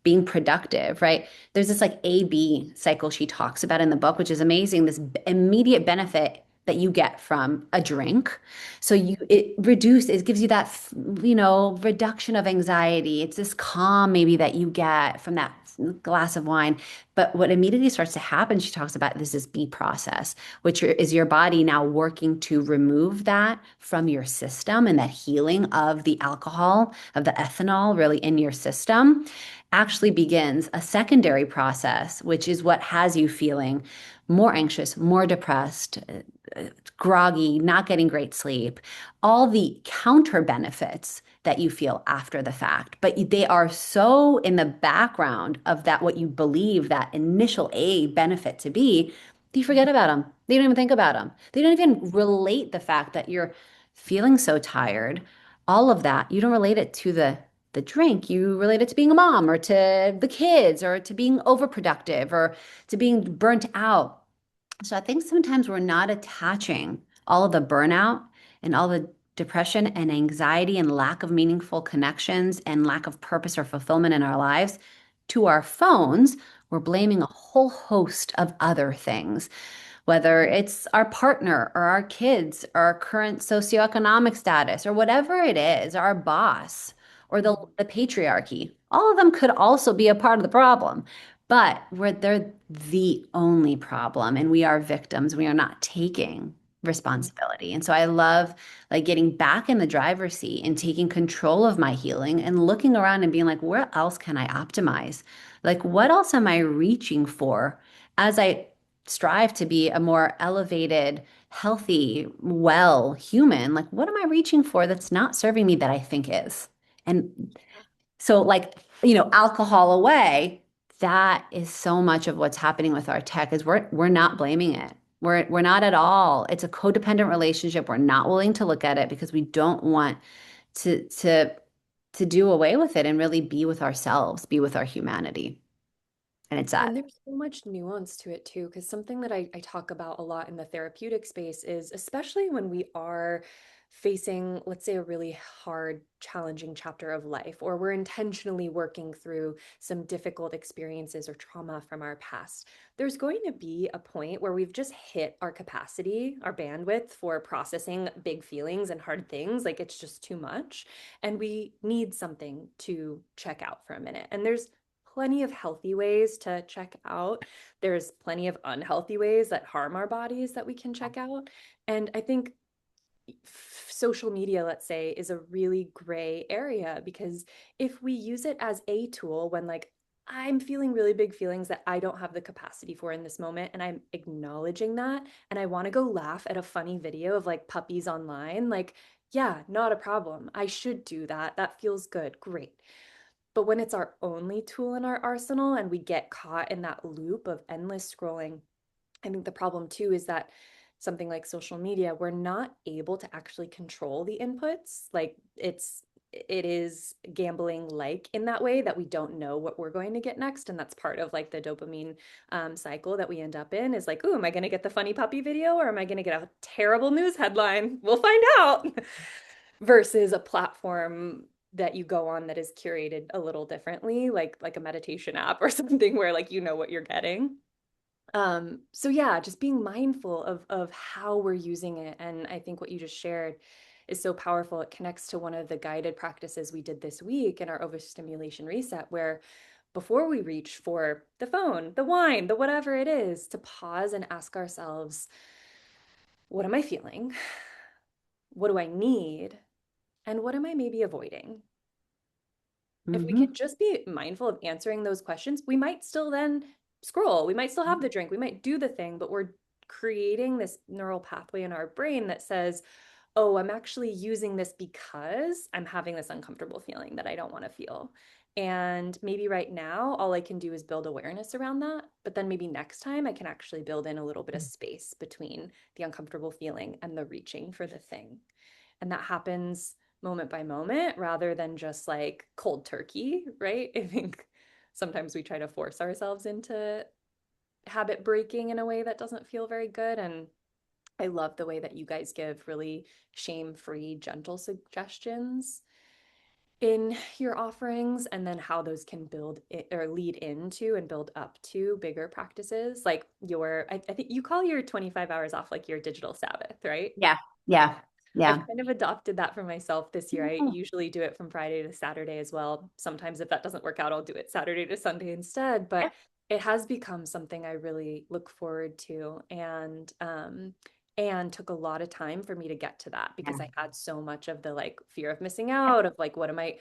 being productive, right? There's this like A/B cycle she talks about in the book, which is amazing. This immediate benefit that you get from a drink. So it gives you that, reduction of anxiety. It's this calm maybe that you get from that glass of wine. But what immediately starts to happen, she talks about this B process, which is your body now working to remove that from your system, and that healing of the alcohol, of the ethanol really in your system actually begins a secondary process, which is what has you feeling more anxious, more depressed, groggy, not getting great sleep, all the counter benefits that you feel after the fact. But they are so in the background of that, what you believe that initial A benefit to be, that you forget about them. They don't even think about them. They don't even relate the fact that you're feeling so tired. All of that, you don't relate it to the drink. You relate it to being a mom or to the kids or to being overproductive or to being burnt out. So I think sometimes we're not attaching all of the burnout and all the depression and anxiety and lack of meaningful connections and lack of purpose or fulfillment in our lives to our phones. We're blaming a whole host of other things, whether it's our partner or our kids or our current socioeconomic status or whatever it is, our boss or the patriarchy. All of them could also be a part of the problem, but they're the only problem, and we are victims. We are not taking responsibility. And so I love like getting back in the driver's seat and taking control of my healing and looking around and being like, where else can I optimize? Like, what else am I reaching for as I strive to be a more elevated, healthy, well human? Like, what am I reaching for that's not serving me that I think is? And so, like, alcohol away, that is so much of what's happening with our tech is we're not blaming it. We're not at all. It's a codependent relationship. We're not willing to look at it because we don't want to to to do away with it and really be with ourselves, be with our humanity. And it's that. And there's so much nuance to it too, because something that I talk about a lot in the therapeutic space is especially when we are facing, let's say, a really hard, challenging chapter of life, or we're intentionally working through some difficult experiences or trauma from our past, there's going to be a point where we've just hit our capacity, our bandwidth for processing big feelings and hard things. Like it's just too much. And we need something to check out for a minute. And there's plenty of healthy ways to check out. There's plenty of unhealthy ways that harm our bodies that we can check out. And I think social media, let's say, is a really gray area because if we use it as a tool when like I'm feeling really big feelings that I don't have the capacity for in this moment. And I'm acknowledging that. And I want to go laugh at a funny video of like puppies online. Like, yeah, not a problem. I should do that. That feels good. Great. But when it's our only tool in our arsenal and we get caught in that loop of endless scrolling, I think the problem too is that something like social media, we're not able to actually control the inputs. Like it is gambling like in that way that we don't know what we're going to get next. And that's part of like the dopamine cycle that we end up in is like, oh, am I going to get the funny puppy video or am I going to get a terrible news headline? We'll find out. Versus a platform that you go on that is curated a little differently, like a meditation app or something where like you know what you're getting. So yeah, just being mindful of how we're using it. And I think what you just shared is so powerful. It connects to one of the guided practices we did this week in our overstimulation reset, where before we reach for the phone, the wine, the whatever it is, to pause and ask ourselves, what am I feeling? What do I need? And what am I maybe avoiding? If we Hmm. could just be mindful of answering those questions, we might still then scroll. We might still have the drink. We might do the thing, but we're creating this neural pathway in our brain that says, oh, I'm actually using this because I'm having this uncomfortable feeling that I don't want to feel. And maybe right now, all I can do is build awareness around that. But then maybe next time, I can actually build in a little bit of space between the uncomfortable feeling and the reaching for the thing. And that happens moment by moment rather than just like cold turkey, right? I think sometimes we try to force ourselves into habit breaking in a way that doesn't feel very good. And I love the way that you guys give really shame-free, gentle suggestions in your offerings, and then how those can build it, or lead into and build up to bigger practices. Like I think you call your 25 hours off like your digital Sabbath, right? Yeah. Yeah. I've Yeah. kind of adopted that for myself this year. I usually do it from Friday to Saturday as well. Sometimes, if that doesn't work out, I'll do it Saturday to Sunday instead. Yeah. But it has become something I really look forward to, and took a lot of time for me to get to that because Yeah. I had so much of the like fear of missing out of like what am I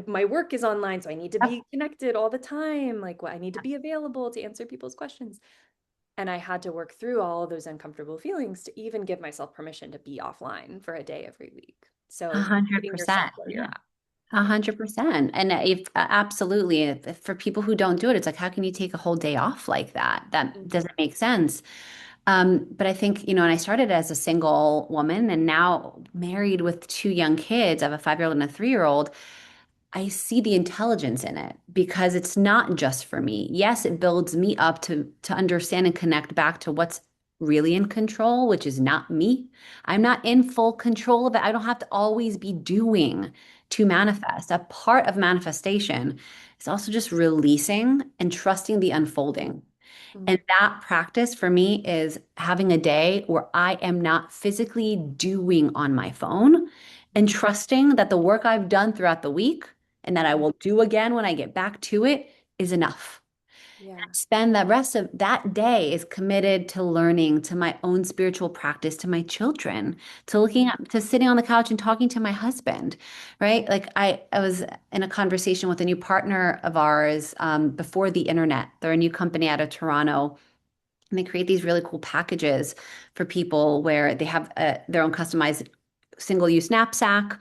my work is online, so I need to Yep. be connected all the time. Like what I need to be available to answer people's questions. And I had to work through all of those uncomfortable feelings to even give myself permission to be offline for a day every week. A So hundred meeting yourself percent. where you're Yeah. at. A Yeah. hundred percent. And if absolutely, if for people who don't do it, it's like, how can you take a whole day off like that? That Mhm. doesn't make sense. But I think, and I started as a single woman and now married with two young kids. I have a 5-year-old and a 3-year-old. I see the intelligence in it because it's not just for me. Yes, it builds me up to understand and connect back to what's really in control, which is not me. I'm not in full control of it. I don't have to always be doing to Mhm. manifest. A part of manifestation is also just releasing and trusting the unfolding. And Mhm. that practice for me is having a day where I am not physically doing on my phone and Mhm. trusting that the work I've done throughout the week and that I Mhm. will do again when I get back to it is enough. Yeah. Spend the rest of that day is committed to learning, to my own spiritual practice, to my children, to looking Mhm. at, to sitting on the couch and talking to my husband, right? Like I was in a conversation with a new partner of ours before the internet. They're a new company out of Toronto. And they create these really cool packages for people where they have their own customized single-use knapsack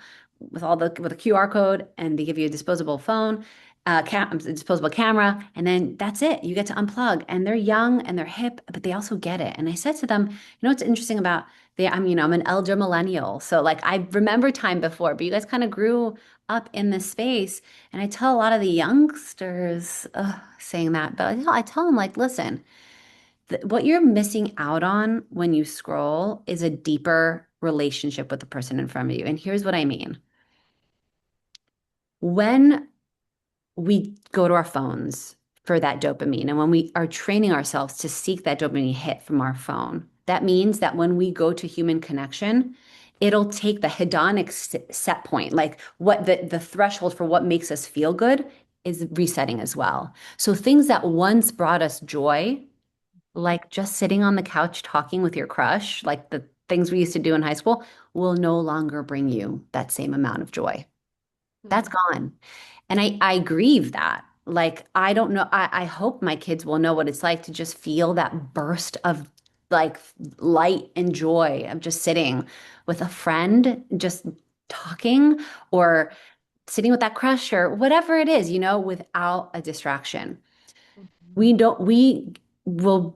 with a QR code, and they give you a disposable phone, a disposable camera, and then that's it. You get to unplug, and they're young and they're hip, but they also get it. And I said to them, what's interesting about I'm an elder millennial, so like I remember time before, but you guys kind of grew up in this space, and I tell a lot of the youngsters saying that, but I tell them like, listen what you're missing out on when you scroll is a deeper relationship with the person in front of you. And here's what I mean. When we go to our phones for that dopamine, and when we are training ourselves to seek that dopamine hit from our phone, that means that when we go to human connection, it'll take the hedonic set point, like what the threshold for what makes us feel good is resetting as well. So things that once brought us joy like just sitting on the couch talking with your crush, like the things we used to do in high school, will no longer bring you that same amount of joy. That's Mhm. gone. And I grieve that. Like, I don't know. I hope my kids will know what it's like to just feel that burst of like light and joy of just sitting with a friend, just talking or sitting with that crush or whatever it is, without a distraction. Mhm. We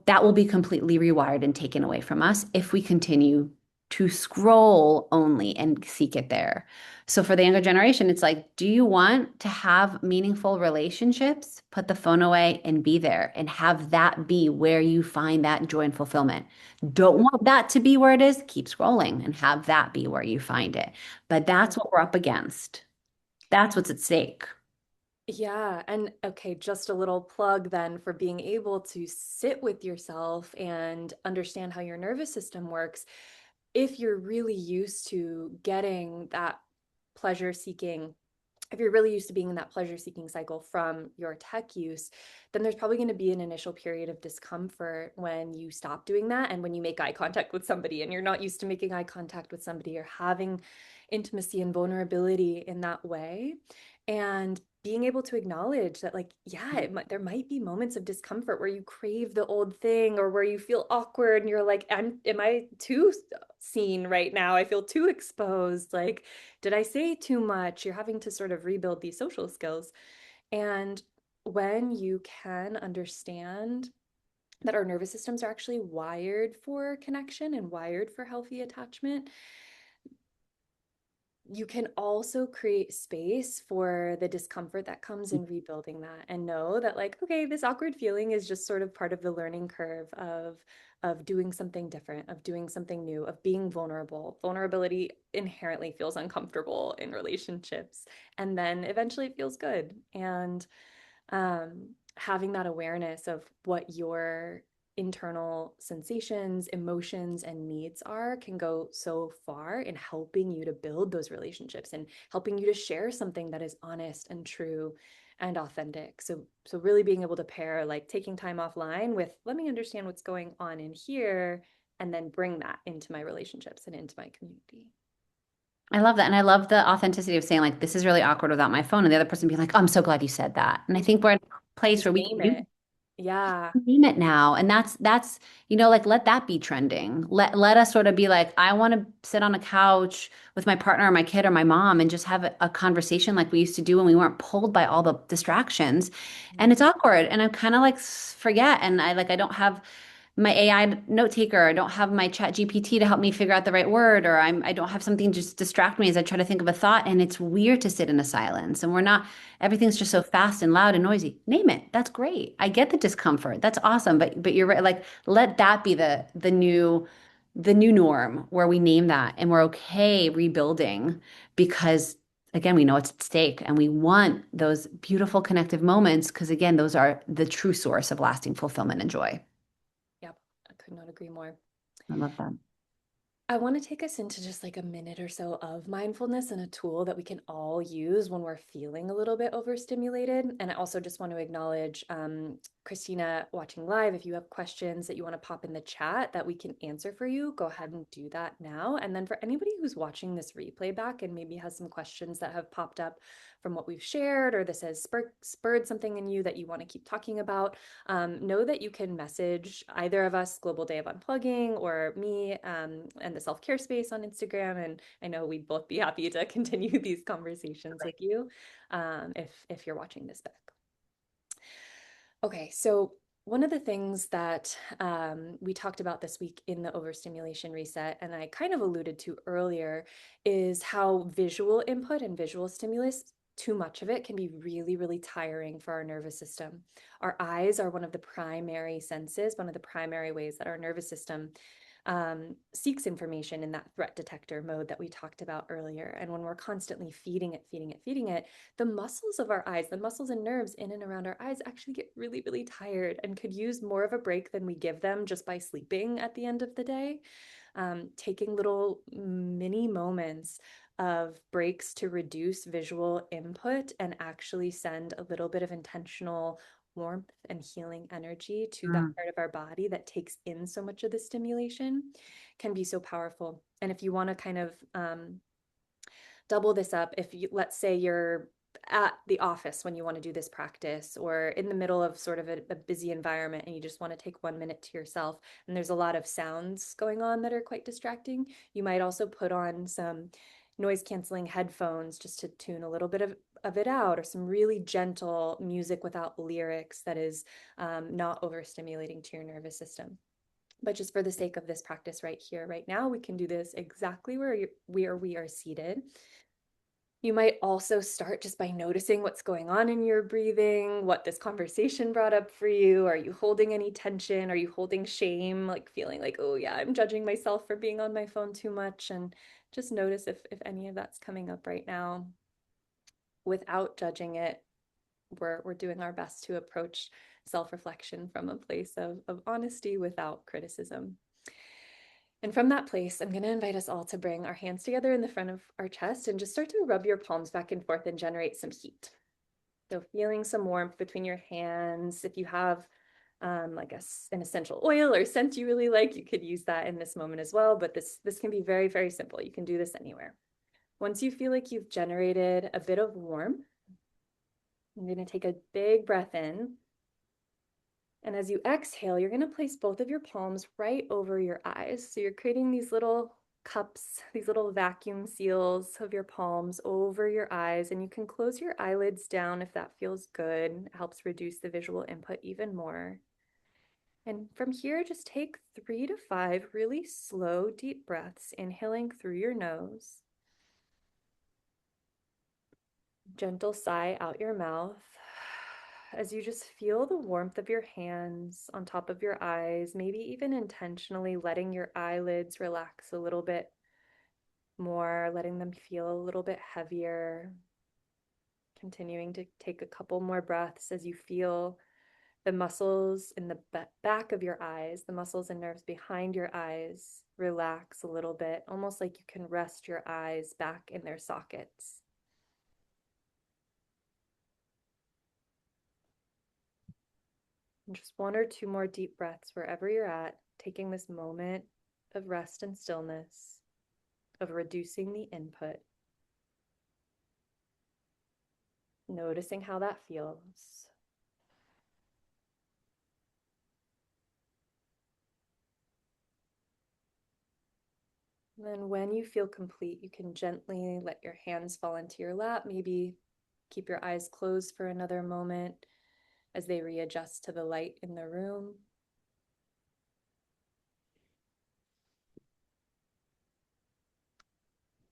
that will be completely rewired and taken away from us if we continue to scroll only and seek it there. So for the younger generation, it's like, do you want to have meaningful relationships? Put the phone away and be there and have that be where you find that joy and fulfillment. Don't Yeah. want that to be where it is? Keep scrolling and have that be where you find it. But Yeah. that's what we're up against. That's what's at stake. Yeah. And okay, just a little plug then for being able to sit with yourself and understand how your nervous system works. If you're really used to getting that pleasure seeking, if you're really used to being in that pleasure seeking cycle from your tech use, then there's probably going to be an initial period of discomfort when you stop doing that and when you make eye contact with somebody and you're not used to making eye contact with somebody or having intimacy and vulnerability in that way. And being able to acknowledge that, like, yeah, there might be moments of discomfort where you crave the old thing or where you feel awkward and you're like, am I too seen right now? I feel too exposed. Like, did I say too much? You're having to sort of rebuild these social skills. And when you can understand that our nervous systems are actually wired for connection and wired for healthy attachment, you can also create space for the discomfort that comes in rebuilding that and know that, like, okay, this awkward feeling is just sort of part of the learning curve of doing something different, of doing something new, of being vulnerable. Vulnerability inherently feels uncomfortable in relationships, and then eventually it feels good. And having that awareness of what your internal sensations, emotions, and needs are can go so far in helping you to build those relationships and helping you to share something that is honest and true and authentic. So really being able to pair like taking time offline with let me understand what's going on in here and then bring that into my relationships and into my community. I love that. And I love the authenticity of saying, like, this is really awkward without my phone. And the other person being like, oh, I'm so glad you said that. And I think we're in a place Just where we name can do it. Yeah. name it now. And that's, like let that be trending. Let us sort of be like, I want to sit on a couch with my partner or my kid or my mom and just have a conversation like we used to do when we weren't pulled by all the distractions. And it's Mm. awkward. And I'm kind of like forget. And I don't have my AI note taker. I don't have my chat GPT to help me figure out the right word, or I don't have something just distract me as I try to think of a thought. And it's weird to sit in a silence. And we're not, everything's just so fast and loud and noisy. Name it. That's great. I get the discomfort. That's awesome. But you're right. Like let that be the new norm where we name that and we're okay rebuilding because again, we know it's at stake and we want those beautiful connective moments because again, those are the true source of lasting fulfillment and joy. Yep. I could not agree more. I love that. I want to take us into just like a minute or so of mindfulness and a tool that we can all use when we're feeling a little bit overstimulated. And I also just want to acknowledge Christina watching live. If you have questions that you want to pop in the chat that we can answer for you, go ahead and do that now. And then for anybody who's watching this replay back and maybe has some questions that have popped up from what we've shared, or this has spurred something in you that you want to keep talking about, know that you can message either of us, Global Day of Unplugging, or me and the Self Care Space on Instagram. And I know we'd both be happy to continue these conversations with you if you're watching this back. Okay, so one of the things that we talked about this week in the overstimulation reset, and I kind of alluded to earlier, is how visual input and visual stimulus, too much of it can be really, really tiring for our nervous system. Our eyes are one of the primary senses, one of the primary ways that our nervous system seeks information in that threat detector mode that we talked about earlier. And when we're constantly feeding it, feeding it, feeding it, the muscles of our eyes, the muscles and nerves in and around our eyes actually get really, really tired and could use more of a break than we give them just by sleeping at the end of the day. Taking little mini moments of breaks to reduce visual input and actually send a little bit of intentional warmth and healing energy to that Mm, part of our body that takes in so much of the stimulation can be so powerful. And if you want to kind of double this up, if you, let's say you're at the office when you want to do this practice, or in the middle of sort of a busy environment and you just want to take 1 minute to yourself, and there's a lot of sounds going on that are quite distracting, you might also put on some noise canceling headphones just to tune a little bit of it out, or some really gentle music without lyrics that is not overstimulating to your nervous system. But just for the sake of this practice right here, right now, we can do this exactly where we are seated. You might also start just by noticing what's going on in your breathing, what this conversation brought up for you. Are you holding any tension? Are you holding shame, like feeling like, oh yeah, I'm judging myself for being on my phone too much? And just notice if any of that's coming up right now. Without judging it, we're doing our best to approach self-reflection from a place of honesty without criticism. And from that place, I'm going to invite us all to bring our hands together in the front of our chest and just start to rub your palms back and forth and generate some heat. So feeling some warmth between your hands. If you have like an essential oil or scent you really like, you could use that in this moment as well. But this can be very, very simple. You can do this anywhere. Once you feel like you've generated a bit of warmth, I'm going to take a big breath in. And as you exhale, you're going to place both of your palms right over your eyes. So you're creating these little cups, these little vacuum seals of your palms over your eyes. And you can close your eyelids down if that feels good. It helps reduce the visual input even more. And from here, just take 3 to 5 really slow, deep breaths, inhaling through your nose. Gentle sigh out your mouth as you just feel the warmth of your hands on top of your eyes, maybe even intentionally letting your eyelids relax a little bit more, letting them feel a little bit heavier. Continuing to take a couple more breaths as you feel the muscles in the back of your eyes, the muscles and nerves behind your eyes relax a little bit, almost like you can rest your eyes back in their sockets. And just 1 or 2 more deep breaths wherever you're at, taking this moment of rest and stillness, of reducing the input, noticing how that feels. And then when you feel complete, you can gently let your hands fall into your lap, maybe keep your eyes closed for another moment as they readjust to the light in the room.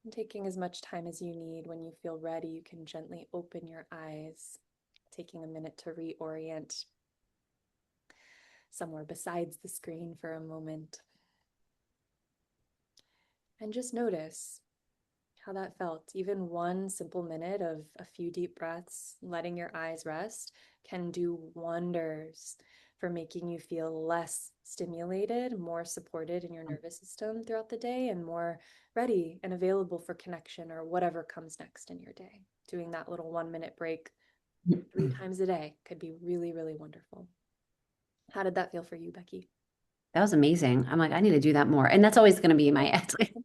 And taking as much time as you need. When you feel ready, you can gently open your eyes, taking a minute to reorient somewhere besides the screen for a moment. And just notice how that felt. Even 1 simple minute of a few deep breaths, letting your eyes rest, can do wonders for making you feel less stimulated, more supported in your nervous system throughout the day, and more ready and available for connection or whatever comes next in your day. Doing that little 1 minute break 3 times a day could be really, really wonderful. How did that feel for you, Becky? That was amazing. I'm like, I need to do that more. And that's always going to be my, Oh, simple.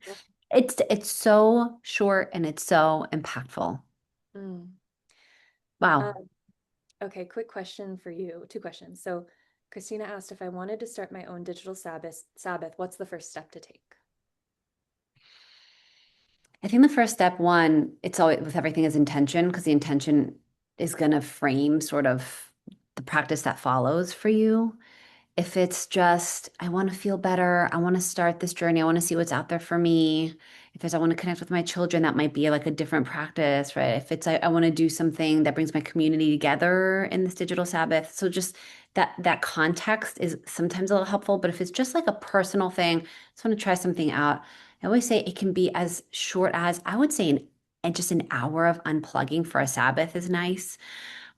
it's so short and it's so impactful. Mm. Wow. Um, Okay, quick question for you. 2 questions. So Christina asked if I wanted to start my own digital Sabbath, what's the first step to take? I think the first step one, it's always with everything is intention because the intention is going to frame sort of the practice that follows for you. If it's just, I want to feel better, I want to start this journey, I want to see what's out there for me. If it's, I want to connect with my children, that might be like a different practice, right? If it's, I want to do something that brings my community together in this digital Sabbath. So just that context is sometimes a little helpful. But if it's just like a personal thing, I just want to try something out. I always say it can be as short as, I would say, and just an hour of unplugging for a Sabbath is nice.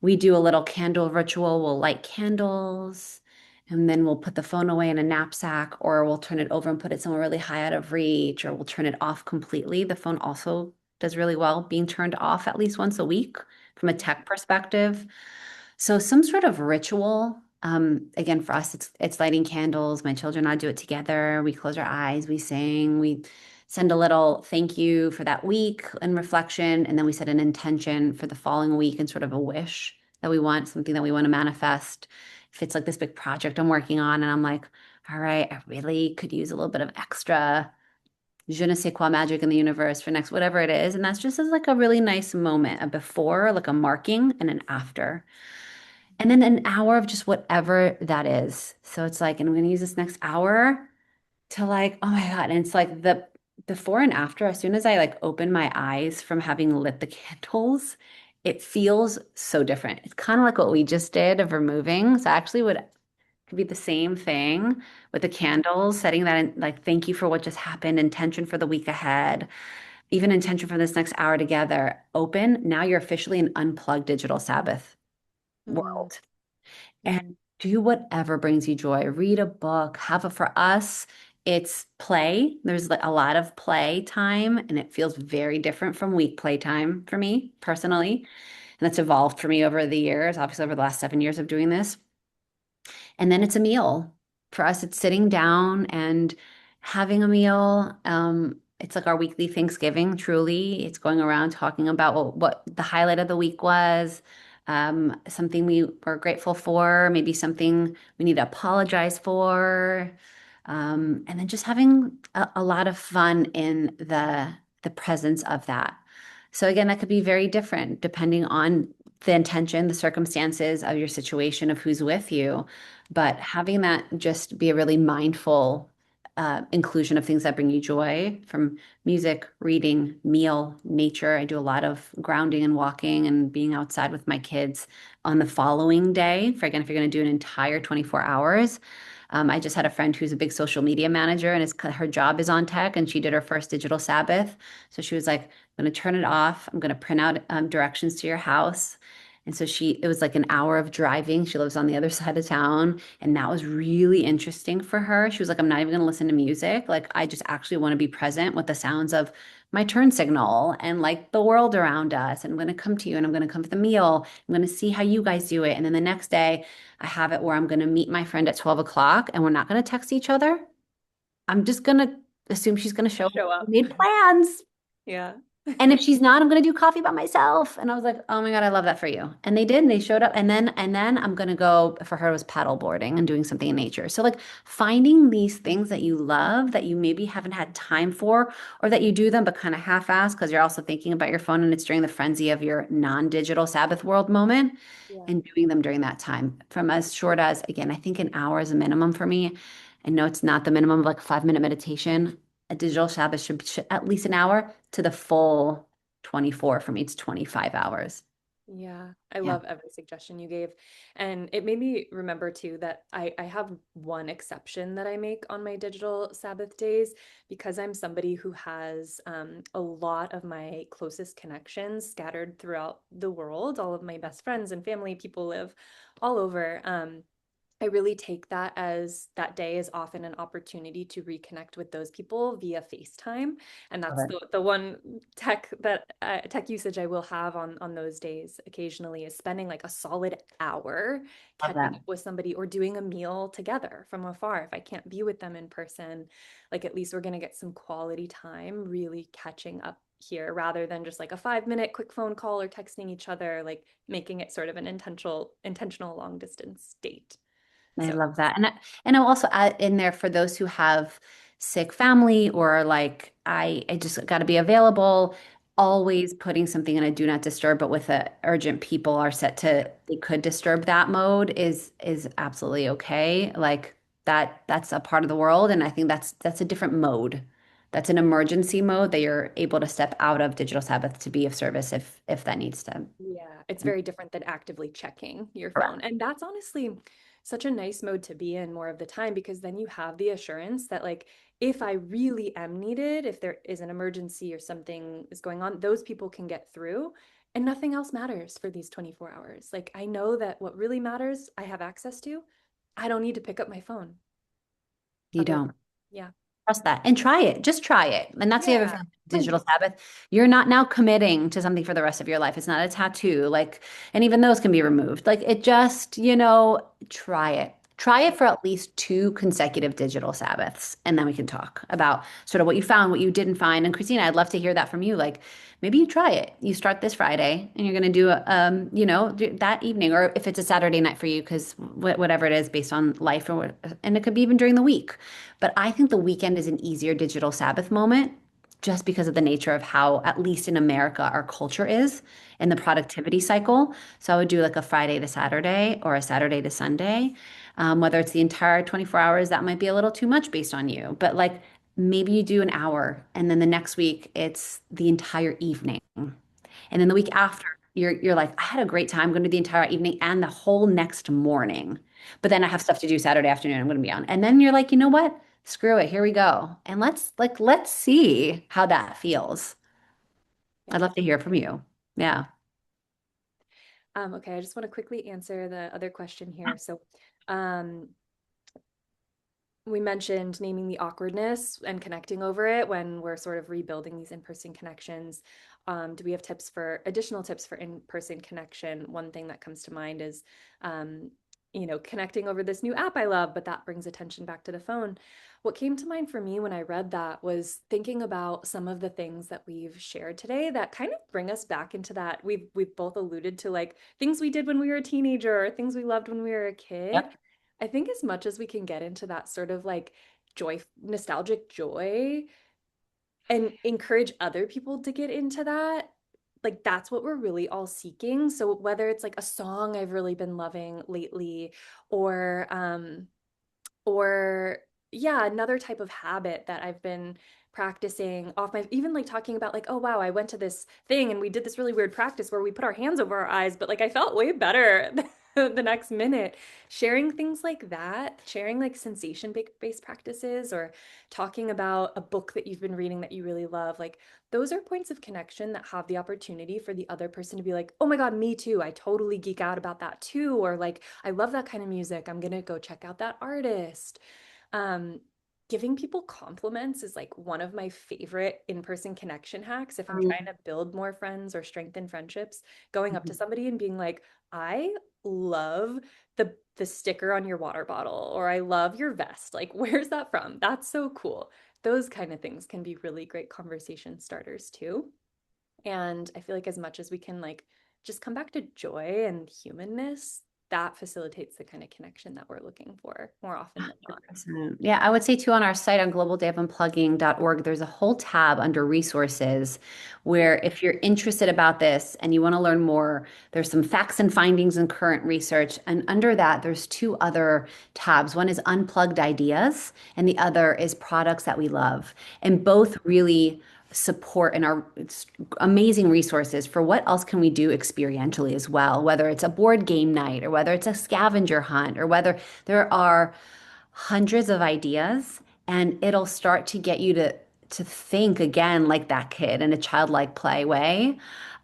We do a little candle ritual. We'll light candles and then we'll put the phone away in a knapsack or we'll turn it over and put it somewhere really high out of reach or we'll turn it off completely. The phone also does really well being turned off at least once a week from a tech perspective. So some sort of ritual. Again, for us, it's lighting candles. My children and I do it together. We close our eyes, we sing, we send a little thank you for that week and reflection. And then we set an intention for the following week and sort of a wish that we want, something that we want to manifest. If it's like this big project I'm working on, and I'm like, all right, I really could use a little bit of extra je ne sais quoi magic in the universe for next, whatever it is. And that's just as like a really nice moment, a before, like a marking, and an after. And then an hour of just whatever that is. So it's like, and I'm going to use this next hour to like, oh my God. And it's like the before and after, as soon as I like open my eyes from having lit the candles, it feels so different. It's kind of like what we just did of removing. So I actually would could be the same thing with the candles, setting that in, like, thank you for what just happened, intention for the week ahead, even intention for this next hour together. Open. Now you're officially an unplugged digital Sabbath Mm, world. And mhm, do whatever brings you joy. Read a book. Have a, for us, it's play. There's like a lot of play time, and it feels very different from week play time for me personally. And that's evolved for me over the years, obviously over the last 7 years of doing this. And then it's a meal. For us, it's sitting down and having a meal. It's like our weekly Thanksgiving, truly. It's going around talking about what the highlight of the week was, something we were grateful for, maybe something we need to apologize for. And then just having a lot of fun in the presence of that. So again, that could be very different depending on the intention, the circumstances of your situation, of who's with you. But having that just be a really mindful inclusion of things that bring you joy from music, reading, meal, nature. I do a lot of grounding and walking and being outside with my kids on the following day. For again, if you're going to do an entire 24 hours. I just had a friend who's a big social media manager and her job is on tech and she did her first digital Sabbath. So she was like, I'm going to turn it off. I'm going to print out directions to your house. And so it was like an hour of driving. She lives on the other side of town. And that was really interesting for her. She was like, I'm not even going to listen to music. Like, I just actually want to be present with the sounds of my turn signal and like the world around us. And I'm going to come to you and I'm going to come for the meal. I'm going to see how you guys do it. And then the next day, I have it where I'm going to meet my friend at 12 o'clock and we're not going to text each other. I'm just going to assume she's going to show up. show We up. made plans. Yeah. And if she's not, I'm going to do coffee by myself. And I was like, oh my God, I love that for you. And they did, and they showed up. And then I'm going to go for her was paddle boarding and doing something in nature. So like finding these things that you love that you maybe haven't had time for, or that you do them, but kind of half-ass because you're also thinking about your phone and it's during the frenzy of your non-digital Sabbath world moment Yeah. and doing them during that time from as short as, again, I think an hour is a minimum for me. I know it's not the minimum of like a 5 minute meditation. A digital Sabbath should at least an hour to the full 24. For me, it's 25 hours. Yeah, I Yeah. love every suggestion you gave. And it made me remember too that I have one exception that I make on my digital Sabbath days because I'm somebody who has a lot of my closest connections scattered throughout the world. All of my best friends and family, people live all over. I really take that as that day is often an opportunity to reconnect with those people via FaceTime, and Love that's it. the one tech usage I will have on those days occasionally is spending like a solid hour Love catching that. up with somebody or doing a meal together from afar. If I can't be with them in person, like at least we're gonna get some quality time really catching up here rather than just like a 5 minute quick phone call or texting each other, like making it sort of an intentional long distance date. I So love that. And I'll also add in there for those who have sick family or like I just got to be available, always putting something in a do not disturb, but with a urgent people are set to they could disturb that mode is absolutely okay. Like that's a part of the world and I think that's a different mode. That's an emergency mode that you're able to step out of digital Sabbath to be of service if that needs to. yeah, it's very different than actively checking your phone. Correct. And that's honestly such a nice mode to be in more of the time because then you have the assurance that like if I really am needed, if there is an emergency or something is going on, those people can get through and nothing else matters for these 24 hours. Like I know that what really matters, I have access to. I don't need to pick up my phone. You Otherwise, don't. yeah. Trust that and try it. Just try it. And that's the other Yeah. thing, digital Sabbath. You're not now committing to something for the rest of your life. It's not a tattoo. Like, and even those can be removed. Like it just, try it. Try it for at least 2 consecutive digital Sabbaths, and then we can talk about sort of what you found, what you didn't find. And Christina, I'd love to hear that from you. Like maybe you try it. You start this Friday, and you're going to do, that evening, or if it's a Saturday night for you, because whatever it is, based on life, or and it could be even during the week. But I think the weekend is an easier digital Sabbath moment, just because of the nature of how, at least in America, our culture is and the productivity cycle. So I would do like a Friday to Saturday or a Saturday to Sunday. Whether it's the entire 24 hours, that might be a little too much based on you. But like maybe you do an hour and then the next week it's the entire evening. And then the week after, you're like, I had a great time. I'm going to do the entire evening and the whole next morning. But then I have stuff to do Saturday afternoon. I'm going to be on. And then you're like, you know what? Screw it. Here we go. And let's see how that feels. Yeah. I'd love to hear from you. Yeah. Okay, I just want to quickly answer the other question here. So, um, we mentioned naming the awkwardness and connecting over it when we're sort of rebuilding these in-person connections. Do we have additional tips for in-person connection? One thing that comes to mind is, um, connecting over this new app I love, but that brings attention back to the phone. What came to mind for me when I read that was thinking about some of the things that we've shared today that kind of bring us back into that. We've both alluded to like things we did when we were a teenager or things we loved when we were a kid. Yep. I think as much as we can get into that sort of like nostalgic joy and encourage other people to get into that, like that's what we're really all seeking. So whether it's like a song I've really been loving lately or or yeah, another type of habit that I've been practicing off my even like talking about like, oh wow, I went to this thing and we did this really weird practice where we put our hands over our eyes, but like I felt way better the next minute. Sharing things like that, sharing like based practices or talking about a book that you've been reading that you really love, like those are points of connection that have the opportunity for the other person to be like, oh my God, me too. I totally geek out about that too. Or like, I love that kind of music. I'm gonna go check out that artist. Um, Giving people compliments is like one of my favorite in-person connection hacks. If I'm trying to build more friends or strengthen friendships, going up to Mhm. somebody and being like, I love the sticker on your water bottle, or I love your vest. Like, where's that from? That's so cool. Those kind of things can be really great conversation starters too. And I feel like as much as we can like just come back to joy and humanness, that facilitates the kind of connection that we're looking for more often than not. 100%. Yeah, I would say too on our site on globaldayofunplugging.org, there's a whole tab under resources where if you're interested about this and you want to learn more, there's some facts and findings and current research. And under that, there's 2 other tabs. One is unplugged ideas, and the other is products that we love. And both really support and are amazing resources for what else can we do experientially as well, whether it's a board game night or whether it's a scavenger hunt or whether there are hundreds of ideas, and it'll start to get you to think again like that kid in a childlike play way.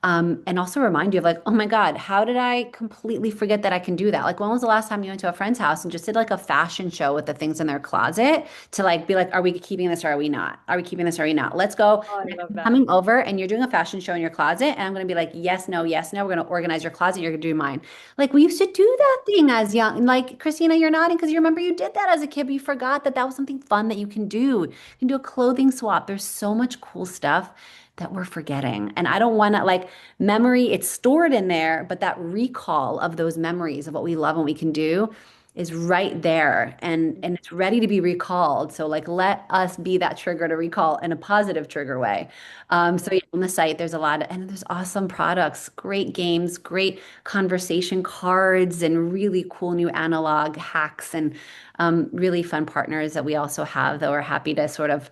And also remind you of like, oh my God, how did I completely forget that I can do that? Like, when was the last time you went to a friend's house and just did like a fashion show with the things in their closet to like be like, are we keeping this or are we not? Are we keeping this or are we not? Let's go. Oh, I love that. Coming over and you're doing a fashion show in your closet, and I'm going to be like, yes, no, yes, no. We're going to organize your closet. You're going to do mine. Like we used to do that thing as young. Like Christina, you're nodding because you remember you did that as a kid, but you forgot that that was something fun that you can do. You can do a clothing swap. There's so much cool stuff that we're forgetting. And I don't want to like memory, it's stored in there, but that recall of those memories of what we love and we can do is right there and it's ready to be recalled. So like let us be that trigger to recall in a positive trigger way. So yeah, on the site there's a lot of, and there's awesome products, great games, great conversation cards, and really cool new analog hacks, and really fun partners that we also have that we're happy to sort of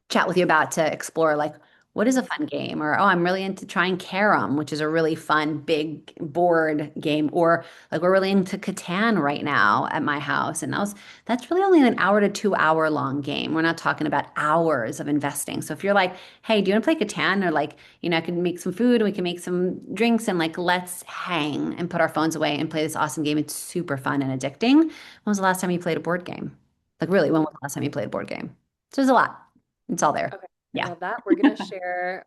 chat with you about to explore like what is a fun game, or oh, I'm really into trying Carom, which is a really fun big board game, or like we're really into Catan right now at my house, and that's really only an hour to 2 hour long game. We're not talking about hours of investing. So if you're like, hey, do you want to play Catan, or like, I can make some food and we can make some drinks and like let's hang and put our phones away and play this awesome game. It's super fun and addicting. When was the last time you played a board game? Like really, when was the last time you played a board game? So there's a lot. It's all there. Okay. I Yeah. love that.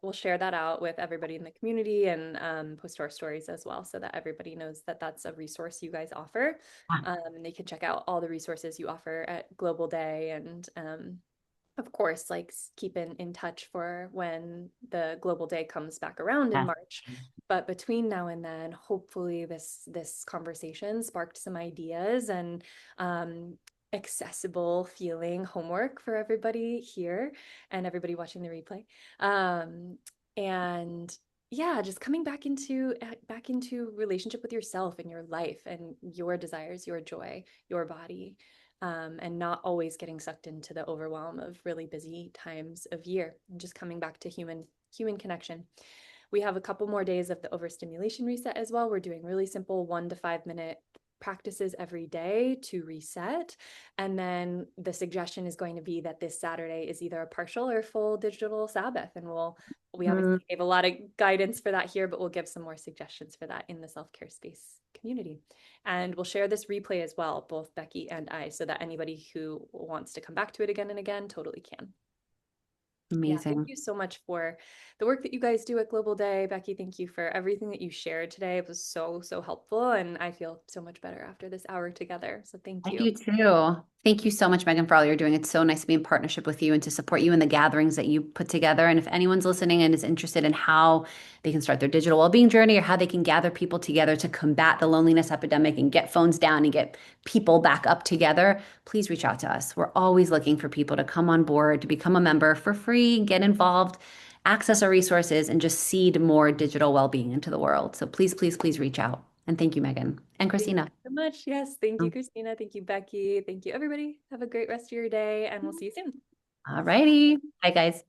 We'll share that out with everybody in the community and post to our stories as well so that everybody knows that that's a resource you guys offer. And they can check out all the resources you offer at Global Day and of course, like keep in touch for when the Global Day comes back around in Yeah. March. But between now and then, hopefully this conversation sparked some ideas and um, accessible feeling homework for everybody here and everybody watching the replay. Um, and yeah, just coming back into relationship with yourself and your life and your desires, your joy, your body, and not always getting sucked into the overwhelm of really busy times of year and just coming back to human connection. We have a couple more days of the overstimulation reset as well. We're doing really simple 1 to 5 minute practices every day to reset. And then the suggestion is going to be that this Saturday is either a partial or full digital Sabbath. And we Mm, obviously gave a lot of guidance for that here, but we'll give some more suggestions for that in the self-care space community. And we'll share this replay as well, both Becky and I, so that anybody who wants to come back to it again and again totally can. Yeah, thank amazing. you so much for the work that you guys do at Global Day. Becky, thank you for everything that you shared today. It was so helpful, and I feel so much better after this hour together. So thank I you. do too. Thank you so much, Megan, for all you're doing. It's so nice to be in partnership with you and to support you in the gatherings that you put together. And if anyone's listening and is interested in how they can start their digital well-being journey or how they can gather people together to combat the loneliness epidemic and get phones down and get people back up together, please reach out to us. We're always looking for people to come on board, to become a member for free, get involved, access our resources, and just seed more digital well-being into the world. So please reach out. And thank you, Megan and Thank Christina. you so much. Yes, thank you, Christina. Thank you, Becky. Thank you, everybody. Have a great rest of your day, and we'll see you soon. All righty. Bye, guys.